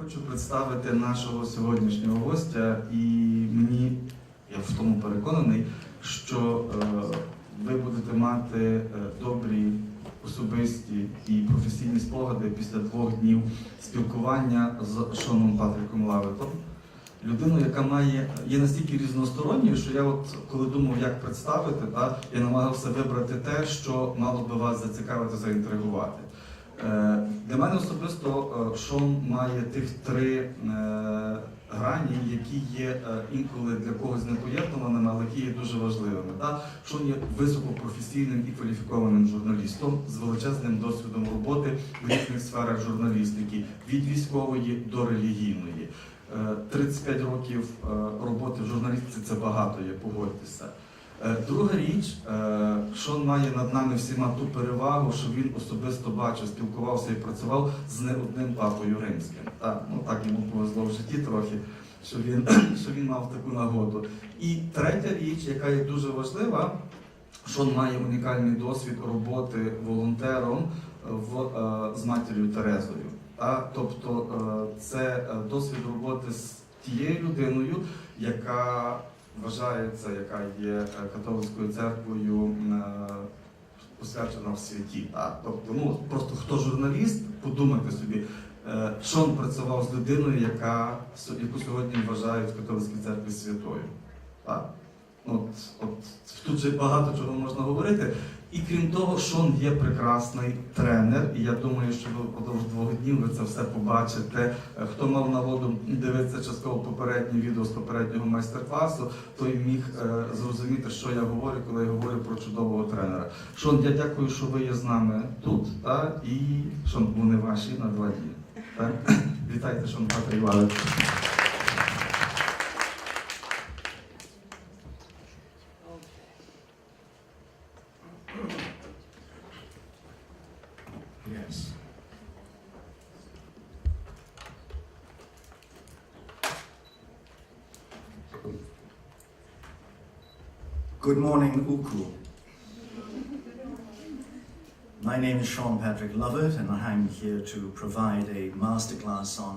хочу представити нашого сьогоднішнього гостя, і я в тому переконаний, що ви будете мати добрі особисті і професійні спогади після 2 днів спілкування з Шоном-Патріком Лаветтом. Людину, яка є настільки різносторонньою, що я коли думав, як представити, я намагався вибрати те, що мало би вас зацікавити, заінтригувати. Для мене особисто Шон має тих 3 грані, які є інколи для когось непоєднуваними, але які є дуже важливими. Шон є високопрофесійним і кваліфікованим журналістом з величезним досвідом роботи в різних сферах журналістики, від військової до релігійної. 35 років роботи в журналістиці – це багато є, погодьтеся. Друга річ, Шон має над нами всіма ту перевагу, що він особисто бачив, спілкувався і працював з не одним папою римським. Так йому повезло в житті трохи, що він мав таку нагоду. І третя річ, яка є дуже важлива, Шон має унікальний досвід роботи волонтером з матір'ю Терезою. Тобто це досвід роботи з тією людиною, яка вважається, яка є католицькою церквою посвячена в святі. Тобто, просто хто журналіст, подумайте собі, Шон працював з людиною, яку сьогодні вважають в католицькій церкві святою. Тут же багато чого можна говорити. І крім того, Шон є прекрасний тренер, і я думаю, що ви впродовж 2 днів ви це все побачите. Хто мав нагоду дивитися частково попереднє відео з попереднього майстер-класу, той міг зрозуміти, що я говорю, коли я говорю про чудового тренера. Шон, я дякую, що ви є з нами тут, і Шон, вони ваші на 2 дні. Вітайте, Шон-Патрік Лаветта. Good morning, Uku. My name is Шон-Патрік Лаветта, and I'm here to provide a masterclass on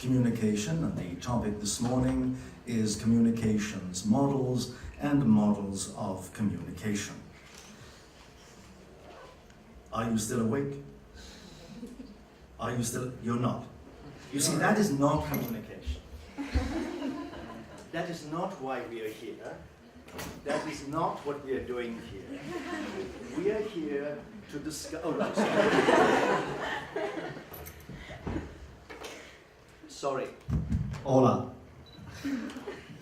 communication, and the topic this morning is communications models and models of communication. Are you still awake? You're not. You see, that is not communication. That is not why we are here. That is not what we are doing here. We are here to discuss... Oh, no, sorry. Ola.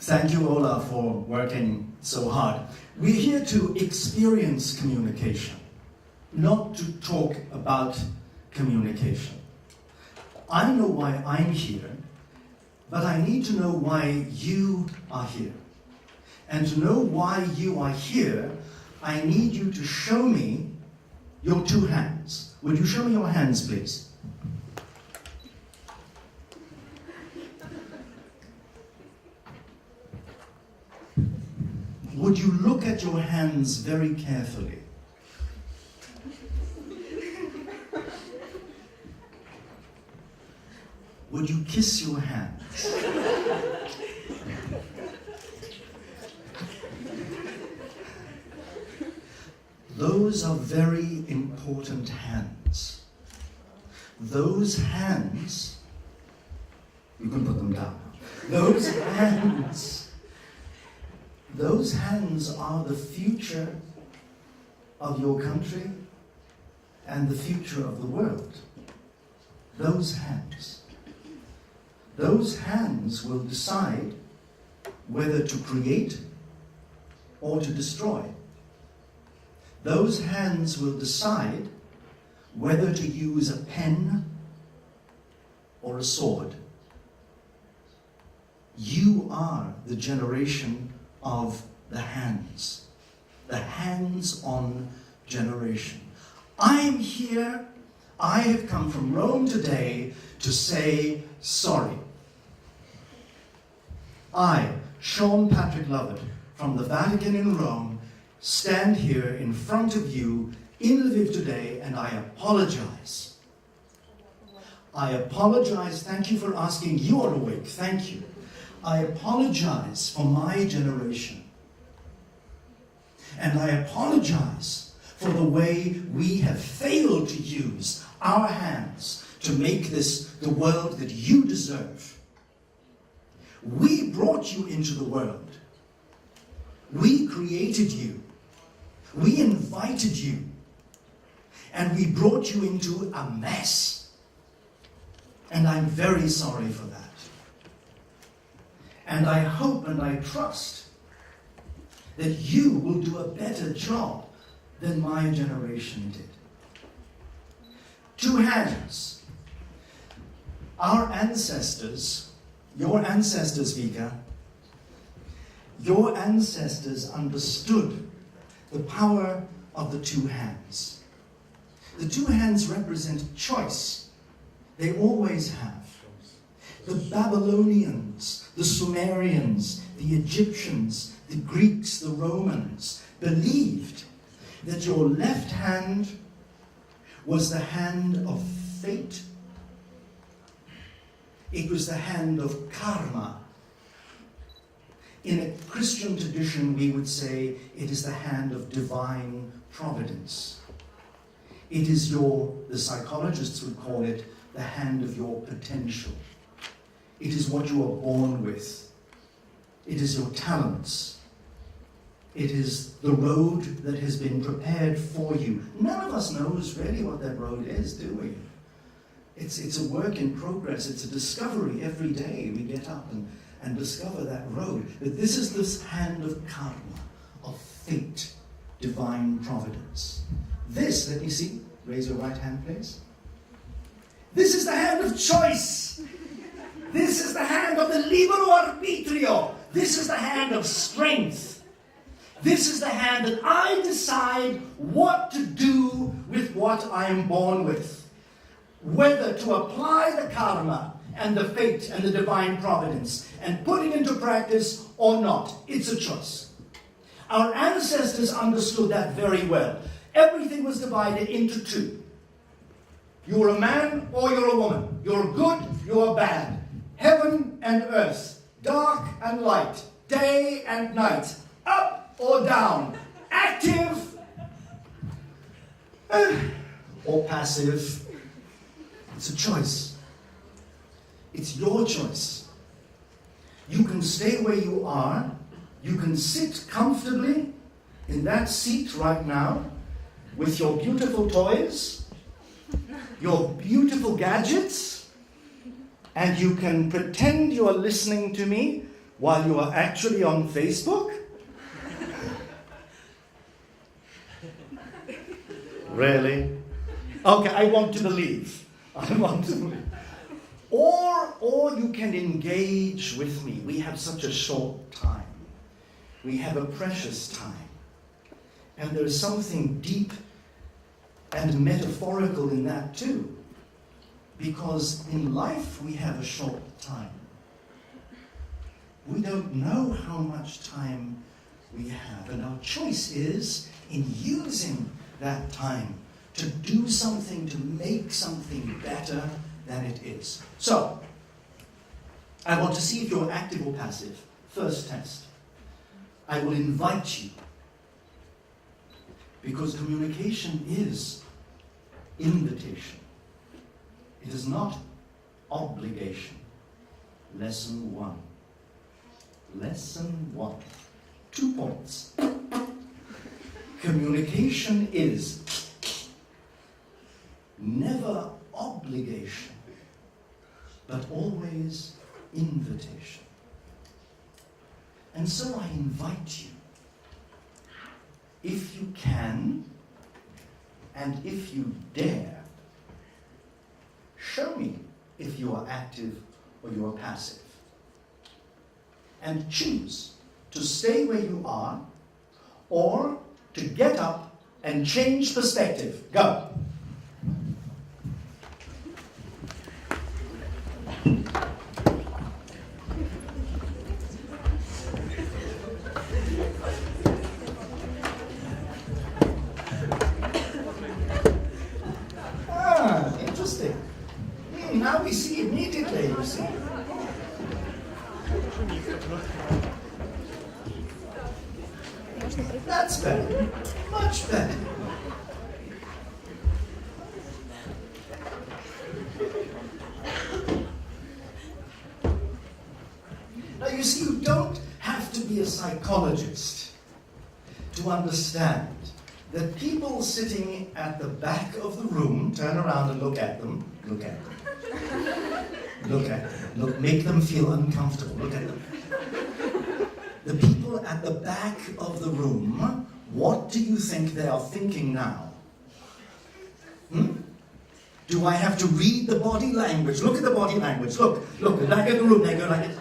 Thank you, Ola, for working so hard. We're here to experience communication, not to talk about communication. I know why I'm here, but I need to know why you are here. And to know why you are here, I need you to show me your 2 hands. Would you show me your hands, please? Would you look at your hands very carefully? Would you kiss your hands? Those are very important hands. Those hands, you can put them down. Those hands are the future of your country and the future of the world. Those hands. Those hands will decide whether to create or to destroy. Those hands will decide whether to use a pen or a sword. You are the generation of the hands-on generation. I'm here, I have come from Rome today to say sorry. I, Шон-Патрік Лаветта, from the Vatican in Rome, stand here in front of you in Lviv today, and I apologize. I apologize. Thank you for asking. You are awake. Thank you. I apologize for my generation. And I apologize for the way we have failed to use our hands to make this the world that you deserve. We brought you into the world. We created you. We invited you. And we brought you into a mess. And I'm very sorry for that. And I hope and I trust that you will do a better job than my generation did. Two hands. Our ancestors, your ancestors, Vika, your ancestors understood the power of the two hands. The two hands represent choice. They always have. The Babylonians, the Sumerians, the Egyptians, the Greeks, the Romans believed that your left hand was the hand of fate. It was the hand of karma. In a Christian tradition, we would say it is the hand of divine providence. It is the psychologists would call it, the hand of your potential. It is what you are born with. It is your talents. It is the road that has been prepared for you. None of us knows really what that road is, do we? It's a work in progress. It's a discovery every day. We get up and discover that road. But this is this hand of karma, of fate, divine providence. This, let me see, raise your right hand, please. This is the hand of choice. This is the hand of the libero arbitrio. This is the hand of strength. This is the hand that I decide what to do with what I am born with. Whether to apply the karma and the fate and the divine providence and put it into practice or not. It's a choice. Our ancestors understood that very well. Everything was divided into two. You're a man or you're a woman. You're good, you're bad. Heaven and earth. Dark and light. Day and night. Up or down. Active or passive. It's a choice. It's your choice. You can stay where you are. You can sit comfortably in that seat right now with your beautiful toys, your beautiful gadgets, and you can pretend you are listening to me while you are actually on Facebook. Really? Okay, I want to believe. I want to believe. Or you can engage with me. We have such a short time. We have a precious time. And there's something deep and metaphorical in that too. Because in life we have a short time. We don't know how much time we have. And our choice is in using that time to do something, to make something better than it is. So, I want to see if you're active or passive. First test. I will invite you. Because communication is invitation. It is not obligation. Lesson 1. Lesson 1. 2 points. Communication is never obligation, but always invitation. And so I invite you, if you can, and if you dare, show me if you are active or you are passive. And choose to stay where you are or to get up and change perspective. Go. see. That's better. Much better. Now you see, you don't have to be a psychologist to understand that people sitting at the back of the room, turn around and look at them, look at them, look at them, look, make them feel uncomfortable, look at them. The people at the back of the room, what do you think they are thinking now? Do I have to read the body language? Look at the body language, look, the back of the room, they go like this.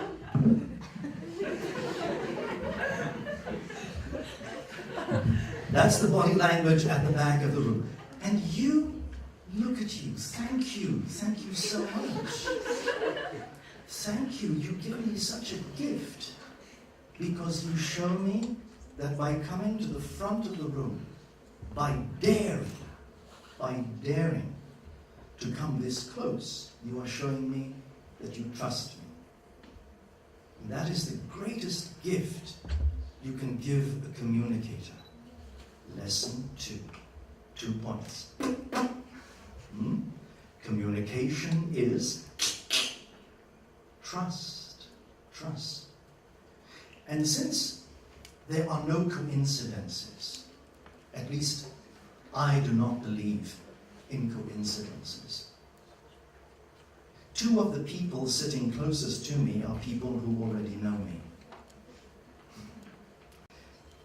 That's the body language at the back of the room. And you, look at you, thank you so much. Thank you, you give me such a gift. Because you show me that by coming to the front of the room, by daring to come this close, you are showing me that you trust me. And that is the greatest gift you can give a communicator. Lesson 2. 2 points. Communication is trust. Trust. And since there are no coincidences, at least I do not believe in coincidences. 2 of the people sitting closest to me are people who already know me.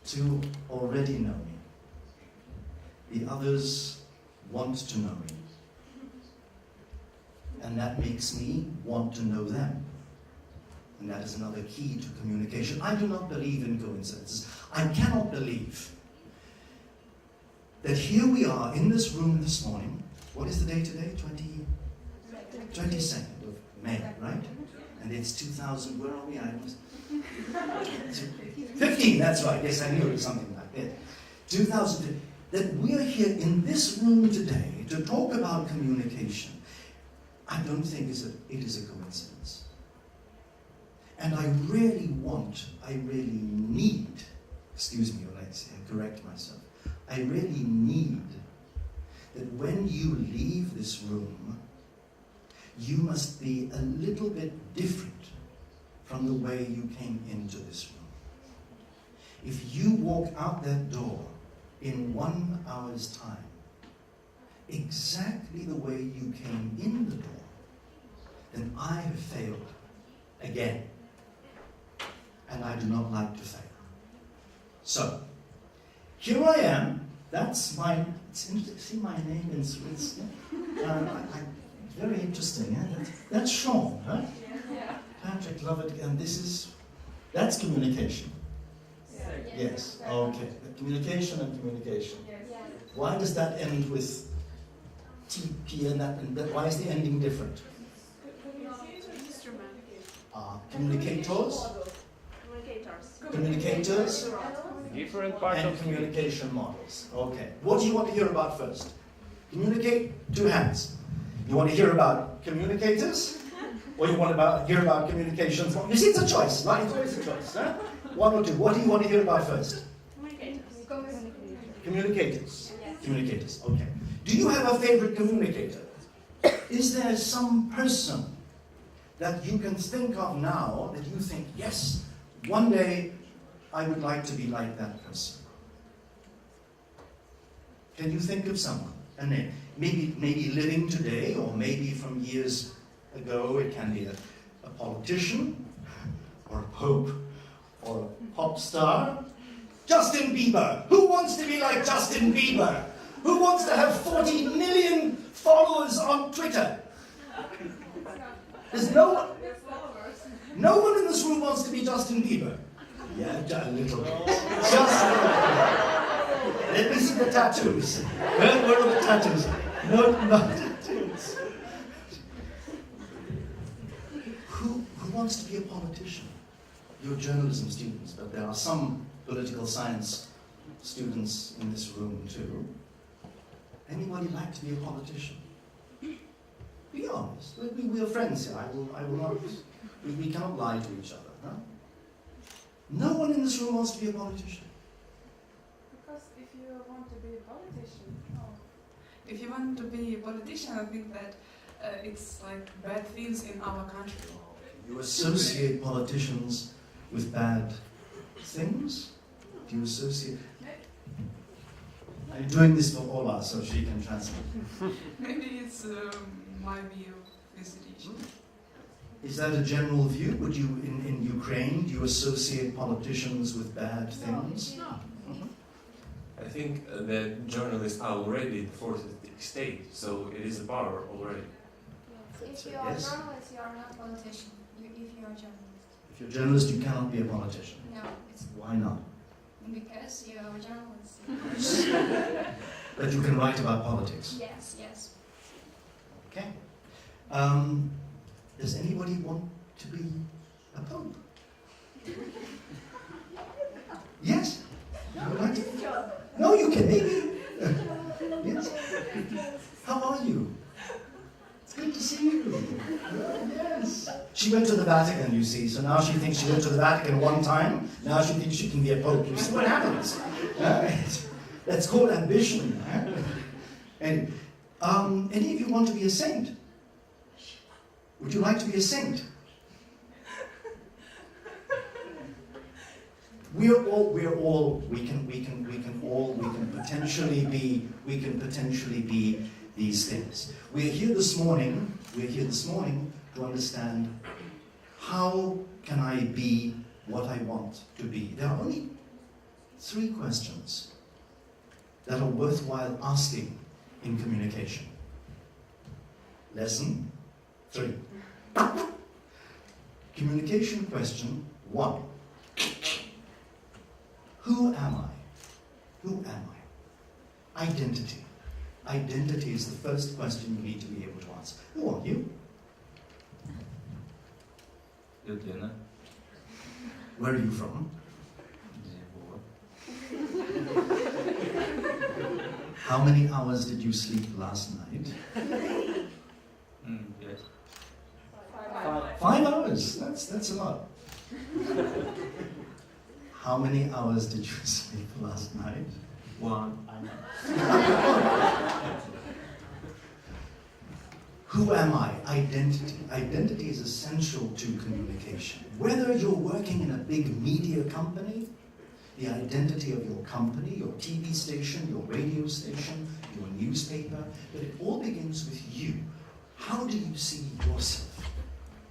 2 already know me. The others want to know me. And that makes me want to know them. And that is another key to communication. I do not believe in coincidences. I cannot believe that here we are in this room this morning. What is the day today? 22nd of May, right? And it's 2000, where are we? 15, that's right. Yes, I knew it was something like that. 2000, that we are here in this room today to talk about communication. I don't think it is a coincidence. And I really need, excuse me, Alexia, I correct myself. I really need that when you leave this room, you must be a little bit different from the way you came into this room. If you walk out that door in 1 hour's time, exactly the way you came in the door, then I have failed again. And I do not like to fail. So, here I am. That's my, see my name in Swiss? Very interesting, eh? That's Sean, huh? Yeah. Patrick, Lovett, and that's communication. Yes, okay. Communication and communication. Yes. Why does that end with TP and that? Why is the ending different? Communicators? Communicators? Different parts and of communication models. Okay. What do you want to hear about first? Communicate, 2 hands. You want to hear about communicators? Or you want to hear about communications? You see, it's a choice, right? It's always a choice. Huh? 1 or 2. What do you want to hear about first? Communicators. Communicators, okay. Do you have a favorite communicator? Is there some person that you can think of now that you think, yes, one day I would like to be like that person? Can you think of someone? A name? Maybe living today, or maybe from years ago. It can be a politician, or a pope, or a pop star. Justin Bieber. Who wants to be like Justin Bieber? Who wants to have 40 million followers on Twitter? There's no one in this room wants to be Justin Bieber. Yeah, a little bit. Just a little bit. Let me see the tattoos. Where are the tattoos? No tattoos. Who wants to be a politician? You're journalism students, but there are some political science students in this room too. Anybody like to be a politician? Be honest. We are friends here. I will not. We cannot lie to each other. Huh? No one in this room wants to be a politician. Because if you want to be a politician, if you want to be a politician, I think that it's like bad things in our country. You associate politicians with bad things? Do you associate? I'm doing this for Ola so she can translate. Maybe it's my view of this region. Is that a general view? Would you, in Ukraine, do you associate politicians with bad things? No. I think that journalists are already the fourth state, so it is a power already. If you are a Yes. journalist, you are not a politician. If you are a journalist. If you're a journalist, you cannot be a politician. No, it's Why not? because you are a journalist. But you can write about politics. Yes, yes. Okay. Does anybody want to be a pope? Yes? You would like to? No, you can maybe. Yes. How are you? It's good to see you. Yes. She went to the Vatican, you see, so now she thinks she went to the Vatican one time. Now she thinks she can be a pope. You see what happens? That's called ambition. And any of you want to be a saint? Would you like to be a saint? We can potentially be these things. We're here this morning to understand how can I be what I want to be. There are only 3 questions that are worthwhile asking in communication. Lesson 3. Communication question 1. Who am I? Who am I? Identity. Identity is the first question you need to be able to answer. Who are you? Людина. Where are you from? Зі Львова. How many hours did you sleep last night? 5. 5 hours. That's a lot. How many hours did you sleep last night? 1. Who am I? Identity. Identity is essential to communication. Whether you're working in a big media company, the identity of your company, your TV station, your radio station, your newspaper, but it all begins with you. How do you see yourself?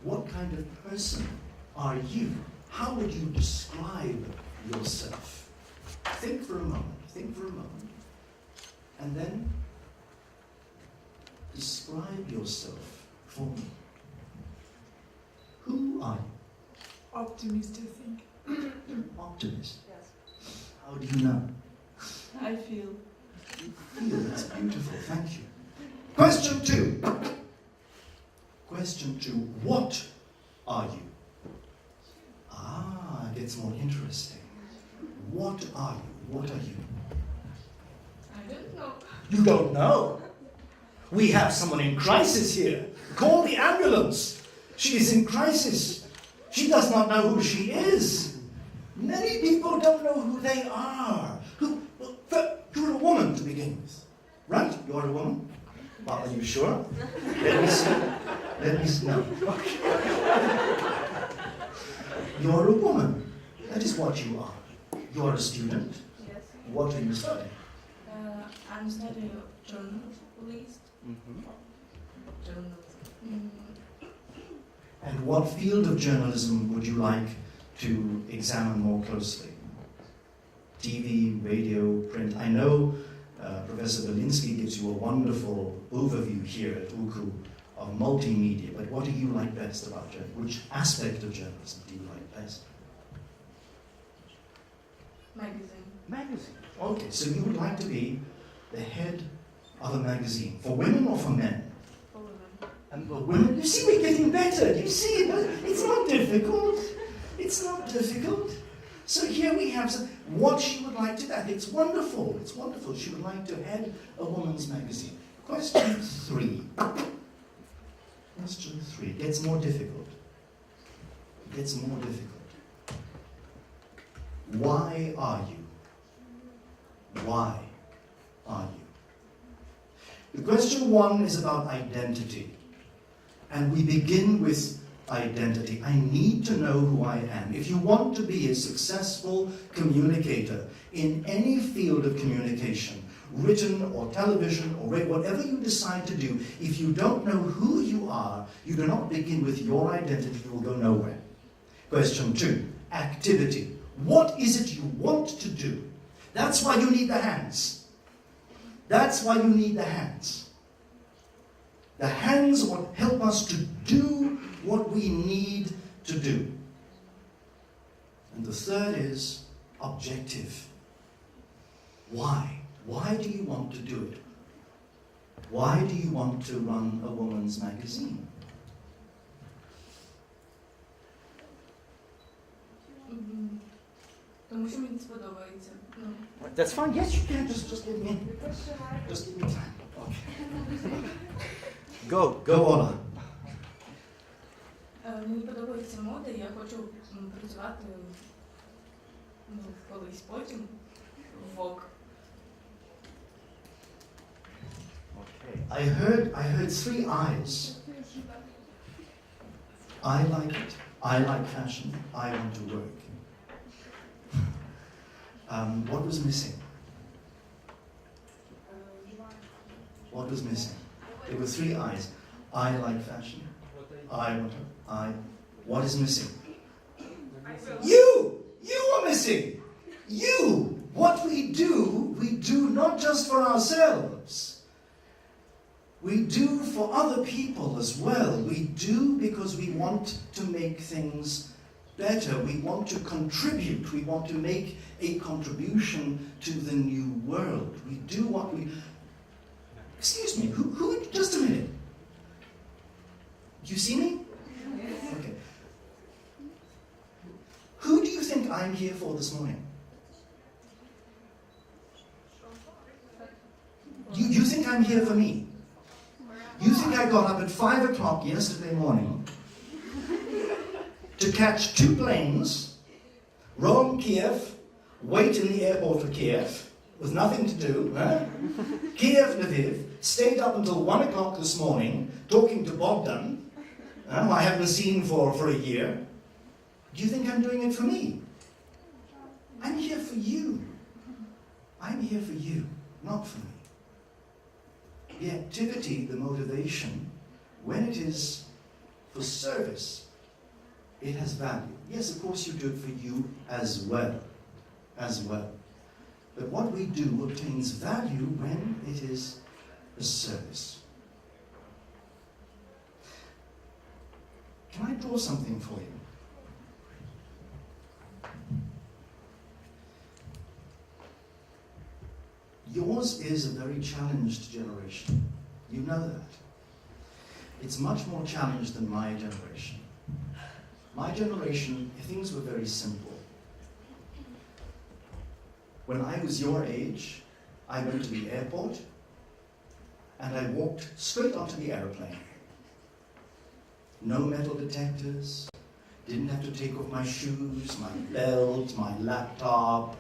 What kind of person are you? How would you describe yourself? Think for a moment, and then describe yourself for me. Who are you? Optimist, I think. Optimist. Yes. How do you know? I feel. Feel, that's beautiful, thank you. Question 2. Question 2, what are you? Ah, it gets more interesting. What are you? What are you? I don't know. You don't know? We have someone in crisis here. Call the ambulance. She is in crisis. She does not know who she is. Many people don't know who they are. You're a woman to begin with, right? You're a woman? Well, are you sure? Let me see. No. You're a woman. That is what you are. You're a student. Yes. What are you studying? I'm studying journalist. Journalism. And what field of journalism would you like to examine more closely? TV, radio, print. I know Professor Belinsky gives you a wonderful overview here at UKU of multimedia, but what do you like best about journalism? Which aspect of journalism do you like best? Magazine. Magazine. Okay, so you would like to be the head of a magazine. For women or for men? For women. And for women, you see, we're getting better. You see, it's not difficult. It's not difficult. So here we have what she would like to do. It's wonderful. It's wonderful. She would like to head a woman's magazine. Question 3. Question 3. It gets more difficult. It gets more difficult. Why are you? Why are you? The question 1 is about identity. And we begin with identity. I need to know who I am. If you want to be a successful communicator in any field of communication, written or television or whatever you decide to do, if you don't know who you are, you do not begin with your identity, you will go nowhere. Question 2, activity. What is it you want to do? That's why you need the hands. That's why you need the hands. The hands will help us to do what we need to do. And the third is objective. Why? Why do you want to do it? Why do you want to run a woman's magazine? Тому що мені сподобається. That's fine. Yes, you can. Just give me. Just give me time. Okay. Go on. Мені подобається мода, я хочу працювати колись потім в ВОК. I heard 3 eyes. I like it. I like fashion. I want to work. What was missing? What was missing? There were 3 eyes. I like fashion. I want to. What is missing? You! You are missing! You! What we do not just for ourselves. We do for other people as well. We do because we want to make things better. We want to contribute. We want to make a contribution to the new world. We do what we... Excuse me, who just a minute. Do you see me? Okay. Who do you think I'm here for this morning? You think I'm here for me? You think I got up at 5 o'clock yesterday morning to catch 2 planes, Rome, Kiev, wait in the airport for Kiev, with nothing to do, huh? Kiev, Lviv, stayed up until 1 o'clock this morning talking to Bogdan, who I haven't seen for a year. Do you think I'm doing it for me? I'm here for you. I'm here for you, not for me. The activity, the motivation, when it is for service, it has value. Yes, of course you do it for you as well. But what we do obtains value when it is a service. Can I draw something for you? Yours is a very challenged generation. You know that. It's much more challenged than my generation. My generation, things were very simple. When I was your age, I went to the airport and I walked straight onto the airplane. No metal detectors, didn't have to take off my shoes, my belt, my laptop.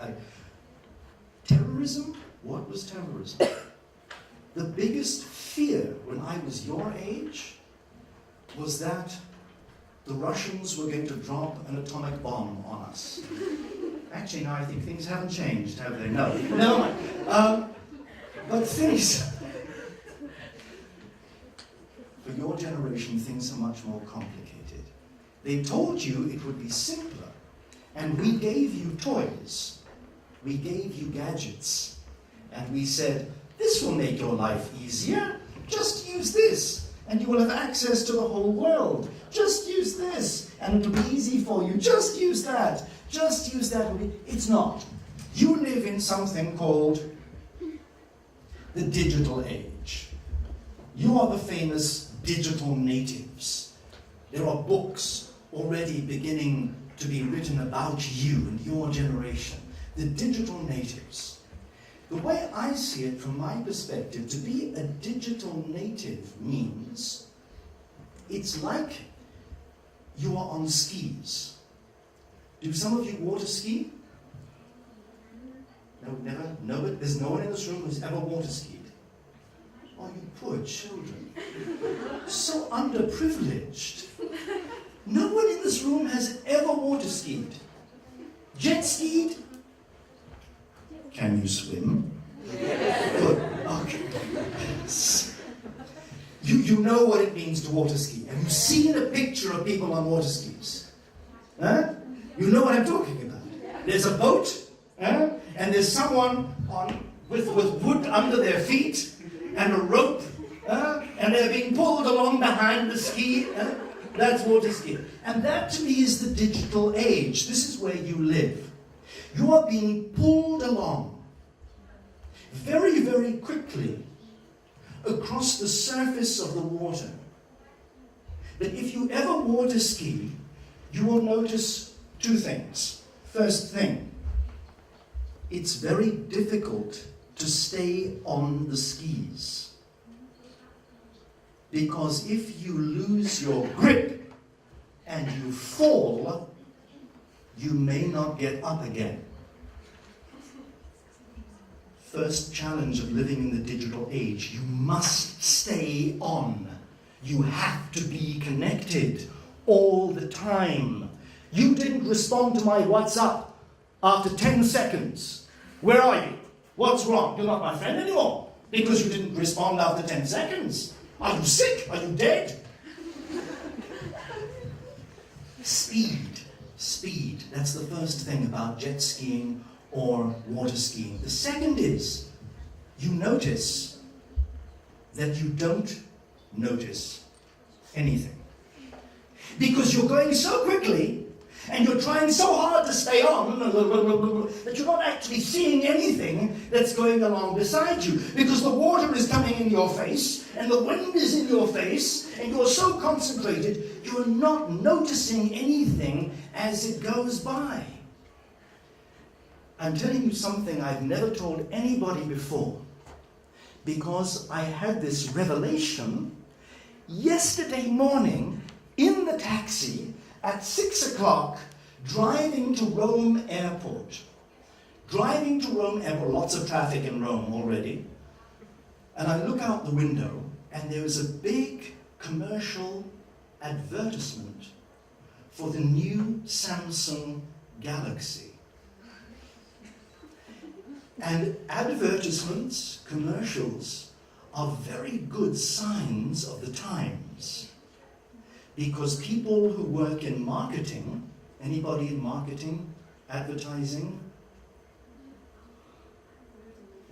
Terrorism? What was terrorism? The biggest fear when I was your age was that the Russians were going to drop an atomic bomb on us. Actually, now I think things haven't changed, have they? No. Never mind. But things... For your generation, things are much more complicated. They told you it would be simpler. And we gave you toys. We gave you gadgets. And we said, this will make your life easier. Just use this, and you will have access to the whole world. Just use this, and it'll be easy for you. Just use that. Just use that. It's not. You live in something called the digital age. You are the famous digital natives. There are books already beginning to be written about you and your generation. The digital natives. The way I see it from my perspective, to be a digital native means it's like you are on skis. Do some of you water ski? No, never? No, but there's no one in this room who's ever water skied. Oh, you poor children. So underprivileged. No one in this room has ever water skied. Jet skied? Can you swim? Good. Okay. You know what it means to water ski. Have you seen a picture of people on water skis? Huh? You know what I'm talking about. There's a boat, huh? And there's someone with wood under their feet and a rope, and they're being pulled along behind the ski. That's water skiing. And that to me is the digital age. This is where you live. You are being pulled along very, very quickly across the surface of the water. But if you ever water ski, you will notice two things. First thing, it's very difficult to stay on the skis. Because if you lose your grip and you fall, you may not get up again. First challenge of living in the digital age, you must stay on. You have to be connected all the time. You didn't respond to my WhatsApp after 10 seconds. Where are you? What's wrong? You're not my friend anymore because you didn't respond after 10 seconds. Are you sick? Are you dead? Speed. Speed. That's the first thing about jet skiing or water skiing. The second is, you notice that you don't notice anything. Because you're going so quickly, and you're trying so hard to stay on, that you're not actually seeing anything that's going along beside you. Because the water is coming in your face, and the wind is in your face, and you're so concentrated, you're not noticing anything as it goes by. I'm telling you something I've never told anybody before, because I had this revelation yesterday morning in the taxi at 6 o'clock, driving to Rome Airport. Driving to Rome Airport, lots of traffic in Rome already. And I look out the window, and there is a big commercial advertisement for the new Samsung Galaxy. And advertisements, commercials, are very good signs of the times. Because people who work in marketing, anybody in marketing, advertising,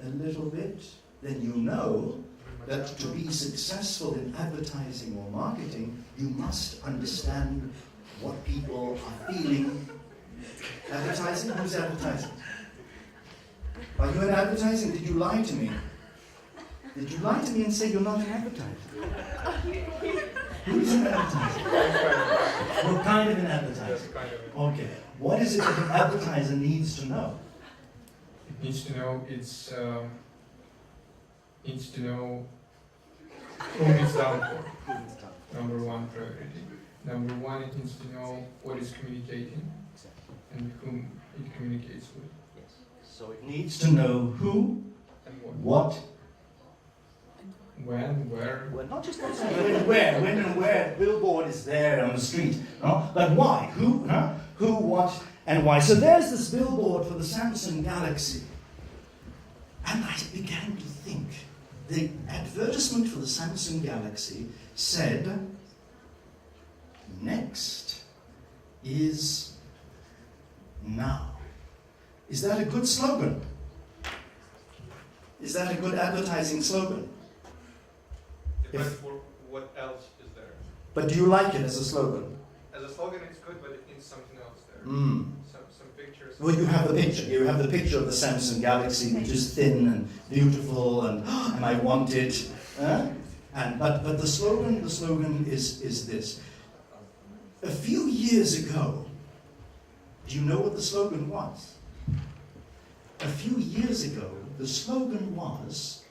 a little bit, then you know that to be successful in advertising or marketing, you must understand what people are feeling. Advertising? Who's advertising? Are you in advertising? Did you lie to me? Did you lie to me and say you're not in advertising? Who's in advertising? What kind of an advertising? Okay. What is it that an advertiser needs to know? It needs to know whom it's done for. Number one priority. Number one, it needs to know what it's communicating and whom it communicates with. Yes. So it needs to know who, And what, when, where. well, not just what's when and where. Billboard is there on the street, but why? Who, who, what, and why. So there's this billboard for the Samsung Galaxy. And I began to think, the advertisement for the Samsung Galaxy said, next is now. Is that a good slogan? Is that a good advertising slogan? Depends for what else is there. But do you like it as a slogan? As a slogan, it's good, but it needs something else there. Some pictures. Well, you have the picture. You have the picture of the Samsung Galaxy, which is thin and beautiful, and I want it. But the slogan is this. A few years ago, do you know what the slogan was? A few years ago, the slogan was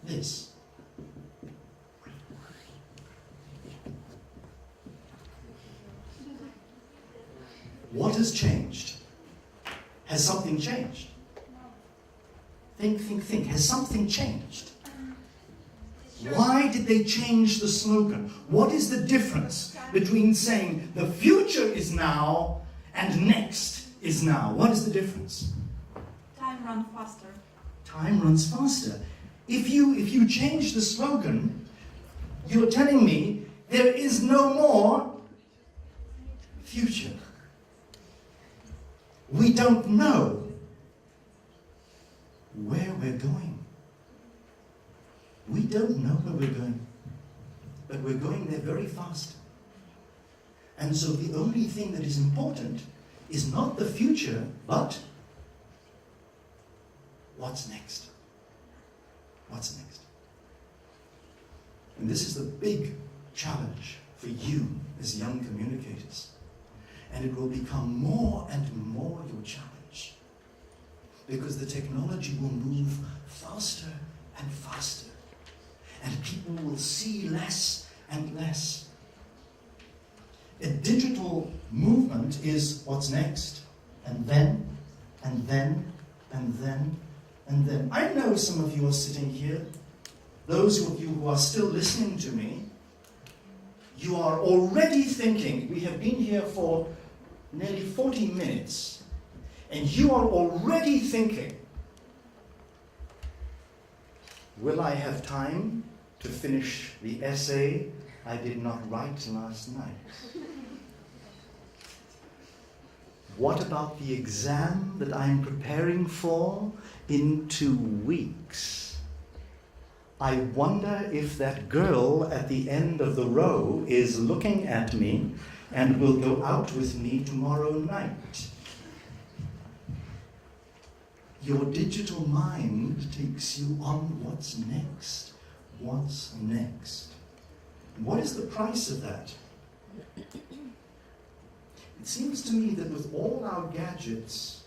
this. What has changed? Has something changed? Think. Has something changed? Why did they change the slogan? What is the difference between saying the future is now and next is now? What is the difference? Time runs faster. Time runs faster. If you change the slogan, you're telling me there is no more future. We don't know where we're going. We don't know where we're going. But we're going there very fast. And so the only thing that is important is not the future, but what's next? What's next? And this is the big challenge for you as young communicators. And it will become more and more your challenge. Because the technology will move faster and faster. And people will see less and less. A digital movement is what's next, and then, and then, and then, and then. I know some of you are sitting here, those of you who are still listening to me, you are already thinking, we have been here for nearly 40 minutes, and you are already thinking, will I have time to finish the essay I did not write last night? What about the exam that I'm preparing for in 2 weeks? I wonder if that girl at the end of the row is looking at me and will go out with me tomorrow night. Your digital mind takes you on what's next. What's next? What is the price of that? It seems to me that with all our gadgets,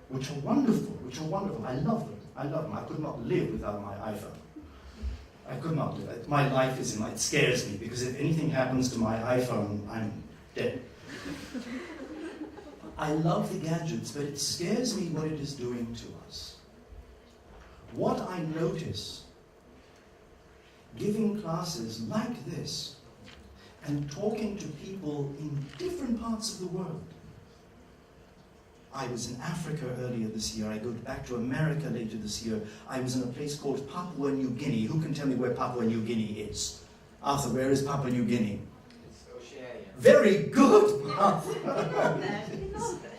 which are wonderful, I love them. I could not live without my iPhone. I could not live. My life is it scares me, because if anything happens to my iPhone, I'm dead. I love the gadgets, but it scares me what it is doing to us. What I notice giving classes like this and talking to people in different parts of the world. I was in Africa earlier this year. I go back to America later this year. I was in a place called Papua New Guinea. Who can tell me where Papua New Guinea is? Arthur, where is Papua New Guinea? It's Oceania. Very good, Arthur.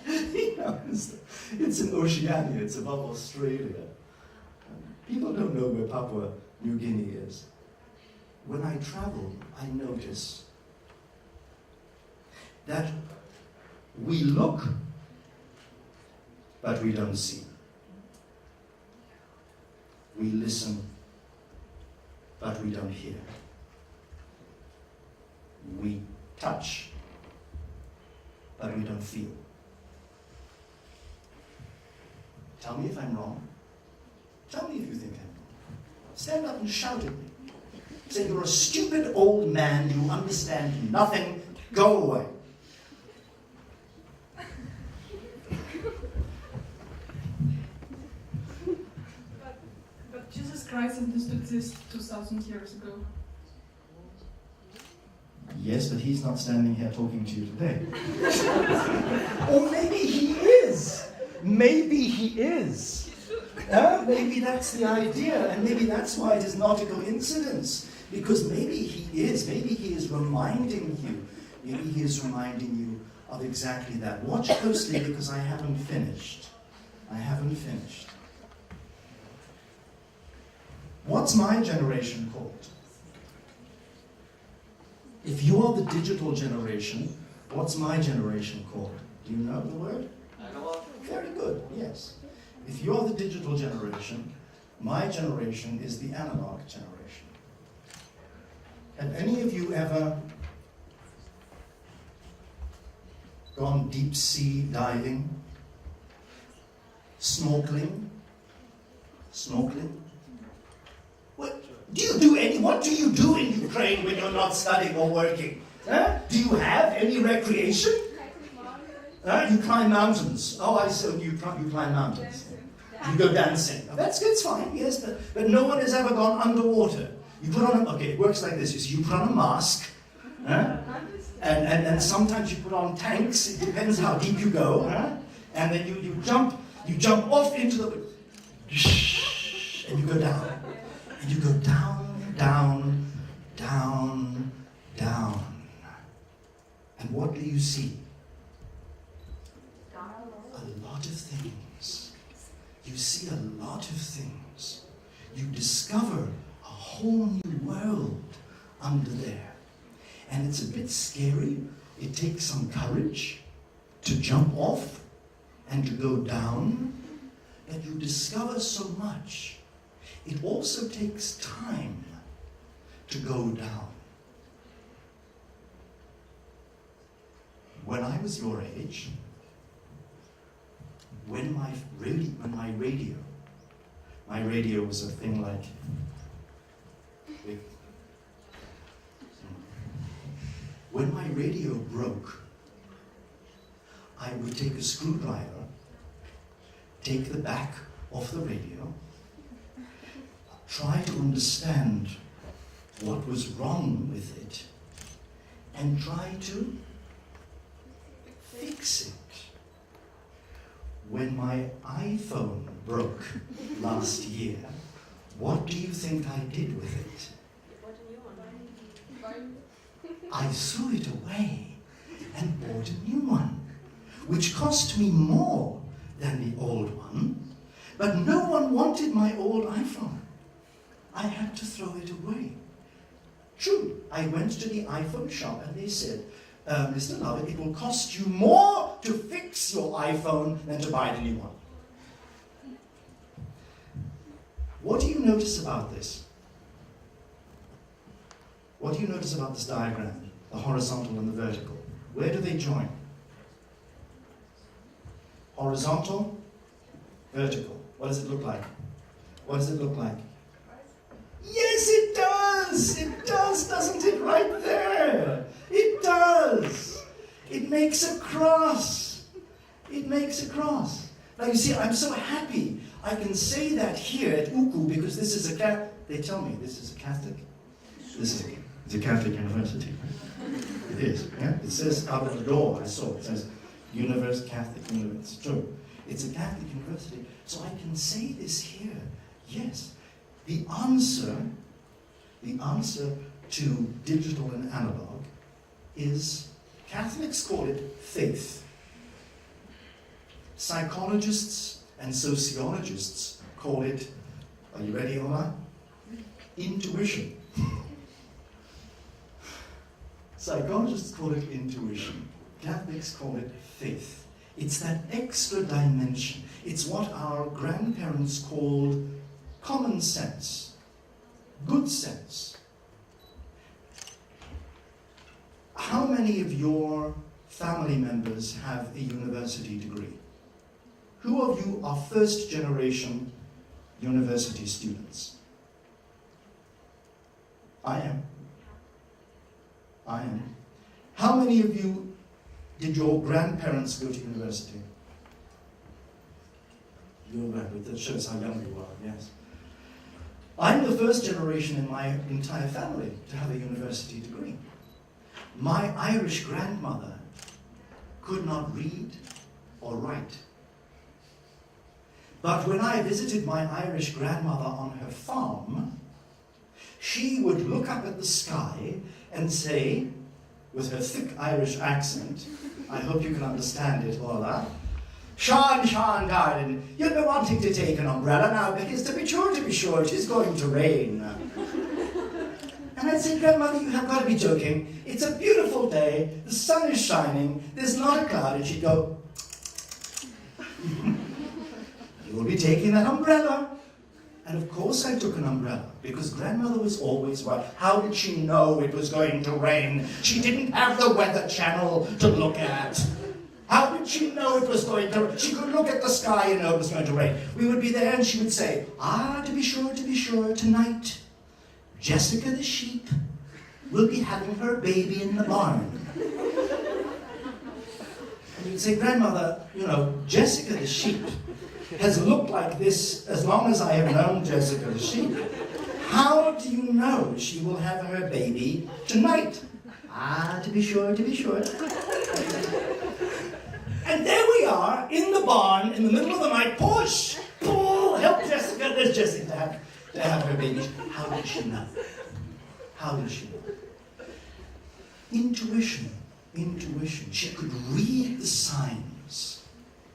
He knows. It's in Oceania. It's above Australia. People don't know where Papua New Guinea is. When I travel, I notice that we look, but we don't see. We listen, but we don't hear. We touch, but we don't feel. Tell me if I'm wrong. Tell me if you think I'm wrong. Stand up and shout at me. Say, you're a stupid old man, you understand nothing, go away. But Jesus Christ understood this 2,000 years ago. Yes, but he's not standing here talking to you today. Or maybe he is. Maybe he is. Maybe that's the idea, and maybe that's why it is not a coincidence. Because maybe he is reminding you of exactly that. Watch closely, because I haven't finished. What's my generation called? If you are the digital generation, what's my generation called? Do you know the word? Analog. Very good, yes. If you're the digital generation, my generation is the analog generation. Have any of you ever gone deep sea diving? Snorkeling? What do you do in Ukraine when you're not studying or working? Do you have any recreation? You climb mountains. Oh, I saw you climb mountains. You go dancing. Oh, that's good, it's fine, yes, but no one has ever gone underwater. You put on okay, it works like this. You see, you put on a mask, and sometimes you put on tanks. It depends how deep you go, and then you jump off into the, and you go down, and you go down, down, down, down. And what do you see? A lot of things. You see a lot of things. You discover a whole new world under there. And it's a bit scary. It takes some courage to jump off and to go down. But you discover so much. It also takes time to go down. When I was your age, when my radio was a thing like, when my radio broke, I would take a screwdriver, take the back off the radio, try to understand what was wrong with it, and try to fix it. When my iPhone broke last year, what do you think I did with it? I threw it away and bought a new one, which cost me more than the old one, but no one wanted my old iPhone. I had to throw it away. True, I went to the iPhone shop and they said, Mr. Lovett, it will cost you more to fix your iPhone than to buy the new one. What do you notice about this? What do you notice about this diagram? The horizontal and the vertical. Where do they join? Horizontal, vertical. What does it look like? What does it look like? Yes, it does! It does, doesn't it? Right there! It does! It makes a cross. It makes a cross. Now you see, I'm so happy I can say that here at UKU because this is a they tell me this is a Catholic. It's a Catholic university. It is, yeah? It says out of the door, I saw it says Catholic University. It's true. It's a Catholic university. So I can say this here. Yes. The answer to digital and analog is, Catholics call it faith. Psychologists and sociologists call it, are you ready, Ola? Intuition. Psychologists call it intuition. Catholics call it faith. It's that extra dimension. It's what our grandparents called common sense, good sense. How many of your family members have a university degree? Who of you are first generation university students? I am. How many of you did your grandparents go to university? That shows how young you are, yes. I'm the first generation in my entire family to have a university degree. My Irish grandmother could not read or write. But when I visited my Irish grandmother on her farm, she would look up at the sky and say, with her thick Irish accent, I hope you can understand it, Ola, Sean, darling, you'll be wanting to take an umbrella now because to be sure, it is going to rain. And I'd say, Grandmother, you have got to be joking. It's a beautiful day, the sun is shining, there's not a cloud. And she'd go, you will be taking that umbrella. And of course I took an umbrella, because Grandmother was always right. How did she know it was going to rain? She didn't have the Weather Channel to look at. How did she know it was going to rain? She could look at the sky and know it was going to rain. We would be there and she would say, to be sure, tonight, Jessica the sheep will be having her baby in the barn. And you'd say, grandmother, you know, Jessica the sheep has looked like this as long as I have known Jessica the sheep. How do you know she will have her baby tonight? Ah, to be sure, to be sure. And there we are, in the barn, in the middle of the night, push, pull, help Jessica, there's Jessica to have her baby. How did she know? How did she know? Intuition, intuition. She could read the signs.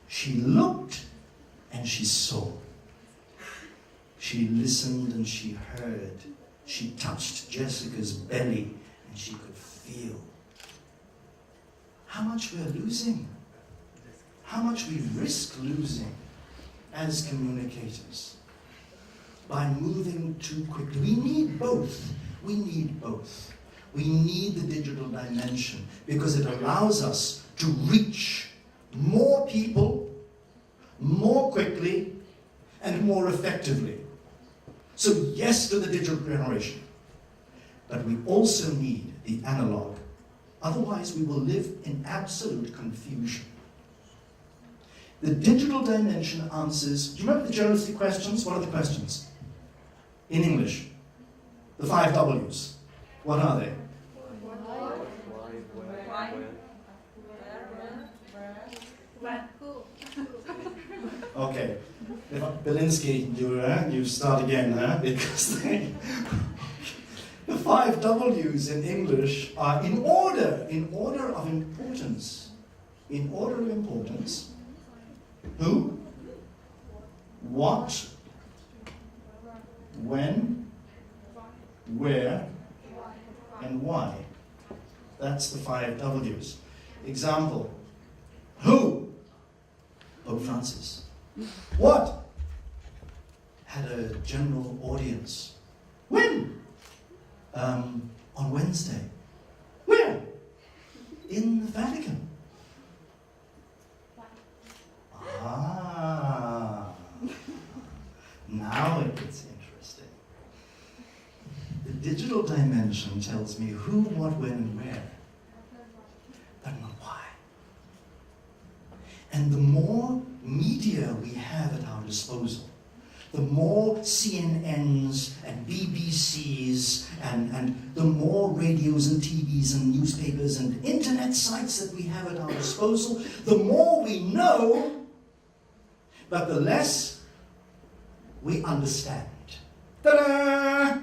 She looked and she saw. She listened and she heard. She touched Jessica's belly and she could feel. How much we're losing. How much we risk losing as communicators by moving too quickly. We need both. We need both. We need the digital dimension because it allows us to reach more people more quickly and more effectively. So yes to the digital generation, but we also need the analog. Otherwise we will live in absolute confusion. The digital dimension answers, do you remember the journalistic questions? What are the questions? In English. The 5 W's. What are they? Okay. Belinsky, you start again, huh? Because the 5 W's in English are in order of importance. In order of importance. Who? What? When? Where? And why? That's the 5 W's. Example. Who? Pope Francis. What? Had a general audience. When? On Wednesday. Where? In the Vatican. Ah. Now it gets interesting. The digital dimension tells me who, what, when, and where, but not why. And the more media we have at our disposal, the more CNNs and BBCs and the more radios and TVs and newspapers and internet sites that we have at our disposal, the more we know, but the less we understand. Ta-da!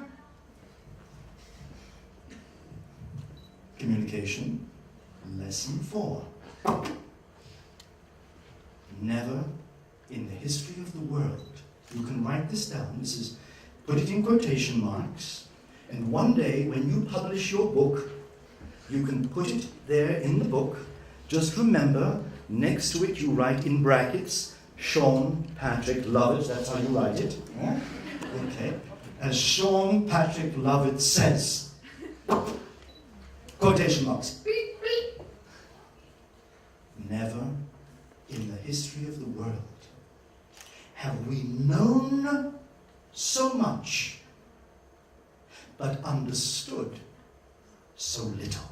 Communication, lesson 4. Never in the history of the world, you can write this down, this is, put it in quotation marks, and one day when you publish your book, you can put it there in the book. Just remember, next to it you write in brackets, Şon-Patrік Lаветт, that's how you write it. Yeah? Okay. As Şon-Patrік Lаветт says, quotation marks. Beep, beep. Never in the history of the world have we known so much, but understood so little.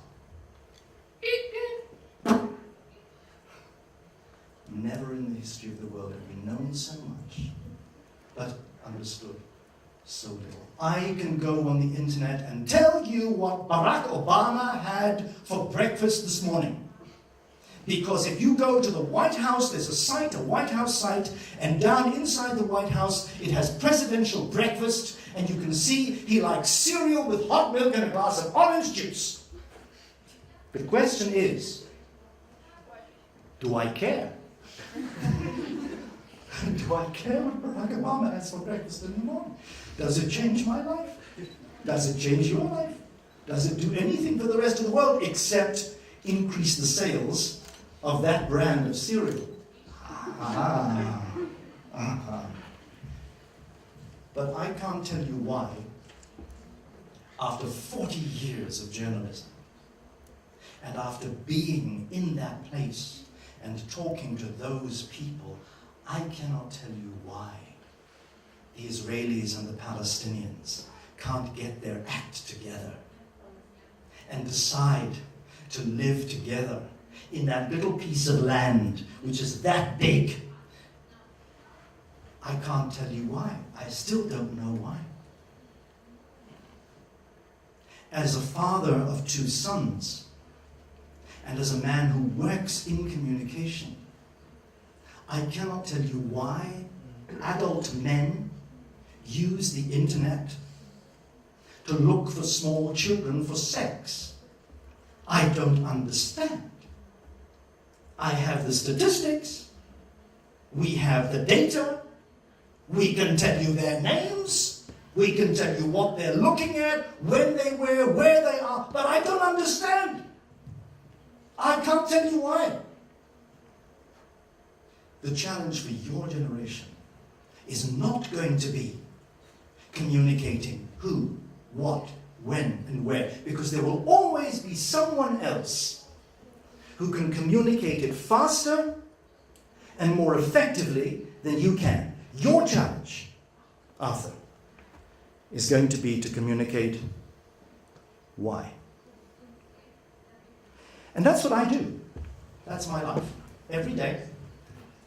Never in the history of the world have we known so much, but understood so little. I can go on the internet and tell you what Barack Obama had for breakfast this morning. Because if you go to the White House, there's a site, a White House site, and down inside the White House, it has presidential breakfast, and you can see he likes cereal with hot milk and a glass of orange juice. The question is, do I care? Do I care what Barack Obama has for breakfast in the morning? Does it change my life? Does it change your life? Does it do anything for the rest of the world except increase the sales of that brand of cereal? But I can't tell you why, after 40 years of journalism, and after being in that place and talking to those people, I cannot tell you why the Israelis and the Palestinians can't get their act together and decide to live together in that little piece of land which is that big. I can't tell you why. I still don't know why. As a father of 2 sons, and as a man who works in communication, I cannot tell you why adult men use the internet to look for small children for sex. I don't understand. I have the statistics, we have the data, we can tell you their names, we can tell you what they're looking at, when they were, where they are, but I don't understand. I can't tell you why. The challenge for your generation is not going to be communicating who, what, when, and where, because there will always be someone else who can communicate it faster and more effectively than you can. Your challenge, Arthur, is going to be to communicate why. And that's what I do. That's my life. Every day,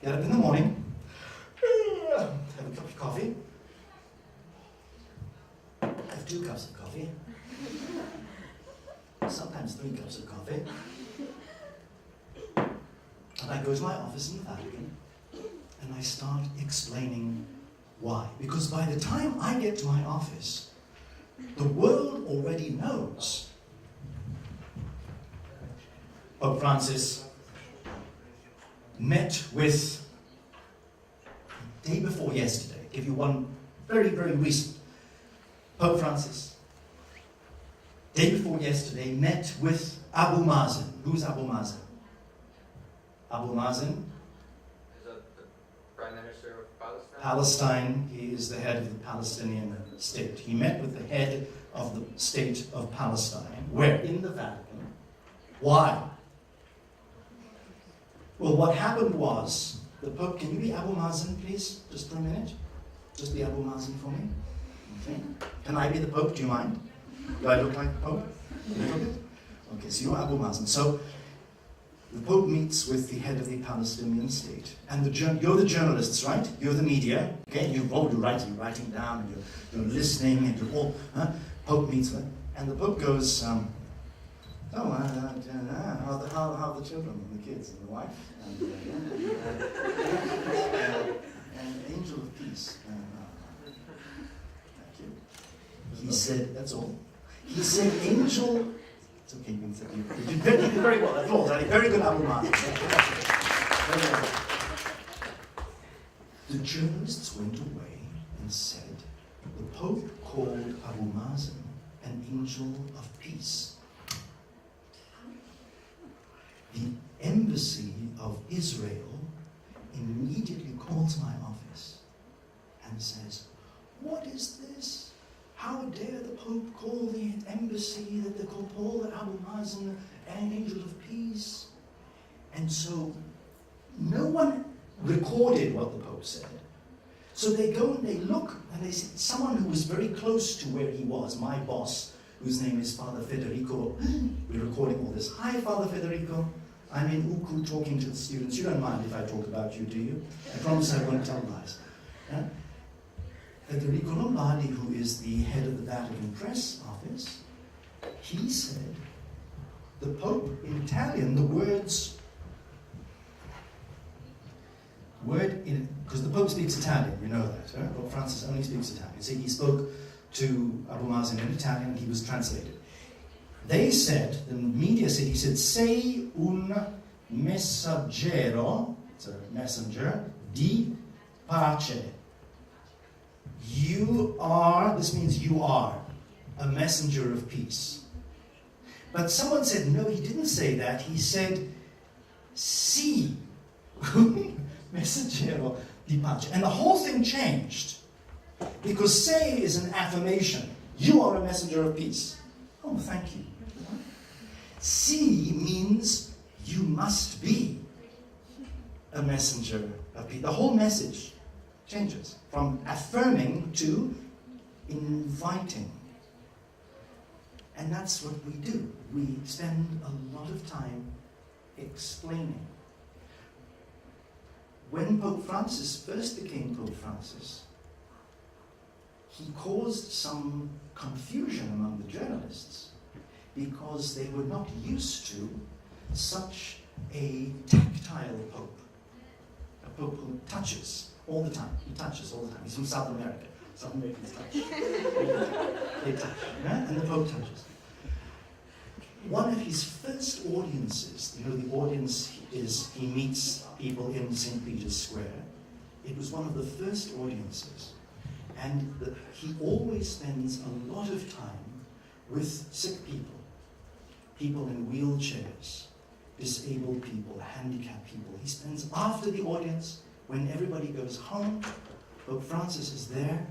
get up in the morning, have a cup of coffee. I have 2 cups of coffee. Sometimes 3 cups of coffee. And I go to my office in the Vatican and I start explaining why. Because by the time I get to my office, the world already knows. Pope Francis met with, day before yesterday, give you one very, very recent. Pope Francis, day before yesterday, met with Abu Mazen. Who's Abu Mazen? Abu Mazen? Is that the Prime Minister of Palestine? Palestine, he is the head of the Palestinian state. He met with the head of the state of Palestine. Where? In the Vatican. Why? Well, what happened was, the Pope, can you be Abu Mazen, please? Just for a minute? Just be Abu Mazen for me. Okay. Can I be the Pope? Do you mind? Do I look like the Pope? A little bit? Okay, so you're Abu Mazen. So, the Pope meets with the head of the Palestinian state. And you're the journalists, right? You're the media. Okay, you're writing down, and you're listening, and you're all... Pope meets with... And the Pope goes, how are the children and the kids and the wife? And angel of peace. Thank you. He said, that's all. He said, angel... It's okay, you can say you did very well. Applause. Very good, Abu Mazen. The journalists went away and said, the Pope called Abu Mazen an angel of peace. The embassy of Israel immediately calls my office and says, what is this? How dare the Pope call the embassy that they call Paul Abu Mazen an angel of peace? And so no one recorded what the Pope said. So they go and they look and they see someone who was very close to where he was, my boss, whose name is Father Federico. We're recording all this. Hi, Father Federico. I'm in Uku talking to the students. You don't mind if I talk about you, do you? I promise I won't tell lies. Yeah? Federico Lombardi, who is the head of the Vatican Press Office, he said, the Pope, in Italian, the because the Pope speaks Italian, you know that, right? Pope Francis only speaks Italian. So he spoke to Abu Mazen in Italian, he was translated. They said, the media said, he said, sei un messaggero, it's a messenger, di pace. You are, this means you are, a messenger of peace. But someone said, no, he didn't say that. He said, si, messaggero di pace. And the whole thing changed. Because say is an affirmation. You are a messenger of peace. Oh, thank you. Si means you must be a messenger of peace. The whole message changes from affirming to inviting. And that's what we do. We spend a lot of time explaining. When Pope Francis first became Pope Francis, he caused some confusion among the journalists because they were not used to such a tactile pope. A pope who touches all the time. He touches all the time. He's from South America. South Americans touch. They touch, right? And the Pope touches. One of his first audiences, you know, the audience is he meets people in St. Peter's Square. It was one of the first audiences. And he always spends a lot of time with sick people, people in wheelchairs, disabled people, handicapped people. He spends after the audience, when everybody goes home, Pope Francis is there,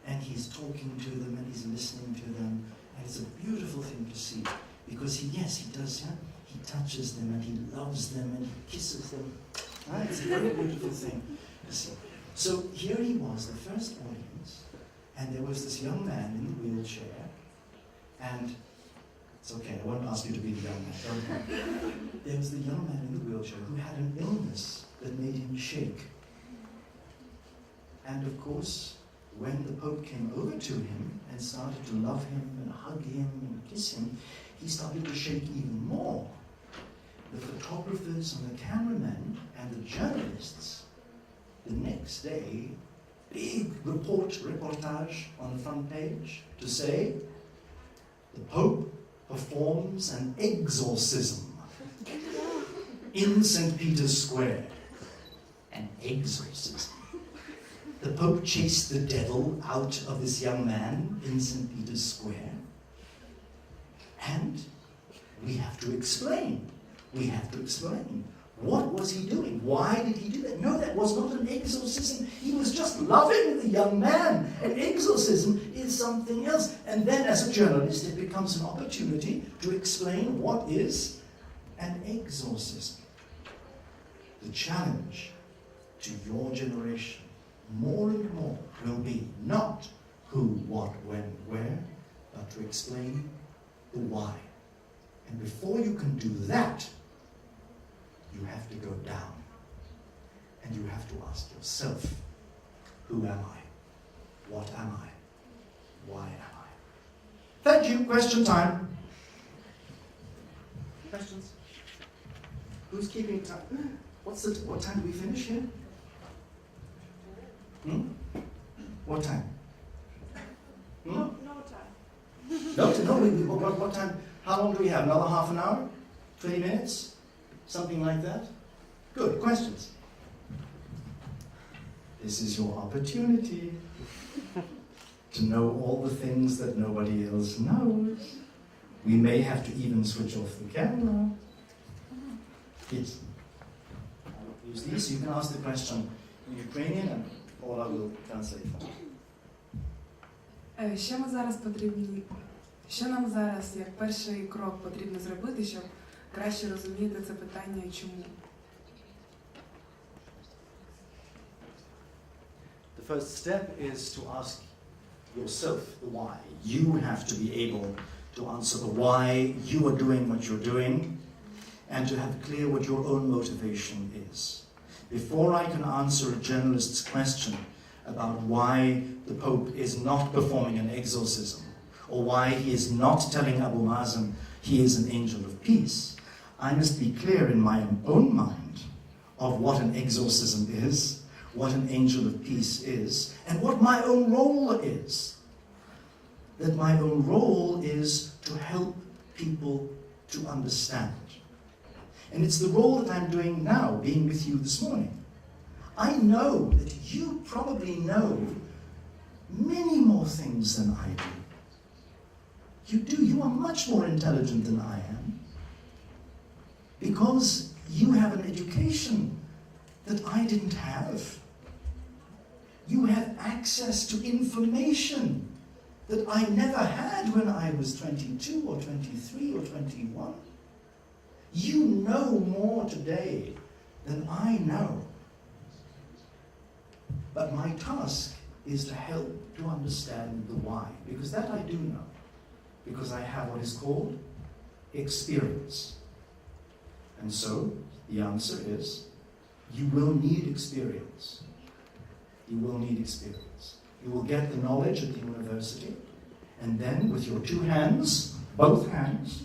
and he's talking to them, and he's listening to them, and it's a beautiful thing to see. Because he does, yeah? He touches them, and he loves them, and he kisses them. Right? It's a very beautiful thing to see. So here he was, the first audience, and there was this young man in the wheelchair, and it's okay, I won't ask you to be the young man, don't. There was the young man in the wheelchair who had an illness that made him shake. And of course, when the Pope came over to him and started to love him and hug him and kiss him, he started to shake even more. The photographers and the cameramen and the journalists, the next day, big reportage on the front page to say, the Pope performs an exorcism in St. Peter's Square. An exorcism. The Pope chased the devil out of this young man in St. Peter's Square. And we have to explain. We have to explain. What was he doing? Why did he do that? No, that was not an exorcism. He was just loving the young man. An exorcism is something else. And then as a journalist, it becomes an opportunity to explain what is an exorcism. The challenge to your generation, more and more, will be not who, what, when, where, but to explain the why. And before you can do that, you have to go down. And you have to ask yourself, who am I? What am I? Why am I? Thank you. Question time. Questions? Who's keeping time? What time do we finish here? What time? No time. What time? How long do we have? Another half an hour? 20 minutes? Something like that? Good. Questions? This is your opportunity to know all the things that nobody else knows. We may have to even switch off the camera. Yes. I will use these. You can ask the question in Ukrainian and Ola will translate for you. Що нам зараз, як перший крок, потрібно зробити, щоб краще розуміти це питання і чому? The first step is to ask yourself the why. You have to be able to answer the why you are doing what you're doing and to have clear what your own motivation is. Before I can answer a journalist's question about why the Pope is not performing an exorcism or why he is not telling Abu Mazen he is an angel of peace, I must be clear in my own mind of what an exorcism is, what an angel of peace is, and what my own role is. That my own role is to help people to understand. And it's the role that I'm doing now, being with you this morning. I know that you probably know many more things than I do. You do. You are much more intelligent than I am. Because you have an education that I didn't have. You have access to information that I never had when I was 22 or 23 or 21. You know more today than I know. But my task is to help to understand the why, because that I do know. Because I have what is called experience. And so, the answer is, you will need experience. You will need experience. You will get the knowledge at the university, and then with your two hands, both hands,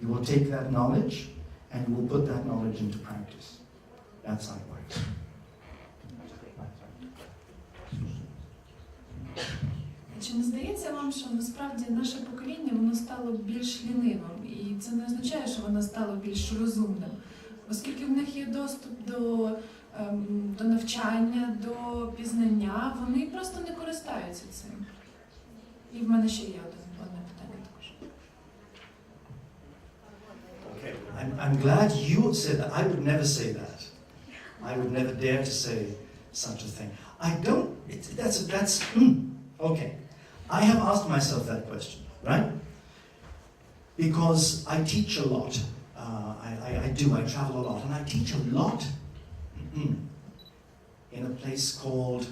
you will take that knowledge and you will put that knowledge into practice. That's how it works. Чи не здається вам, що насправді наше покоління воно стало більш лінивим? І це не означає, що воно стало більш розумним. Оскільки в них є доступ до навчання, до пізнання, вони просто не користаються цим. І в мене ще є одне питання також. Okay, I'm glad you said that. I would never say that. I would never dare to say such a thing. I don't, okay. I have asked myself that question, right? Because I teach a lot. I travel a lot, and I teach a lot in a place called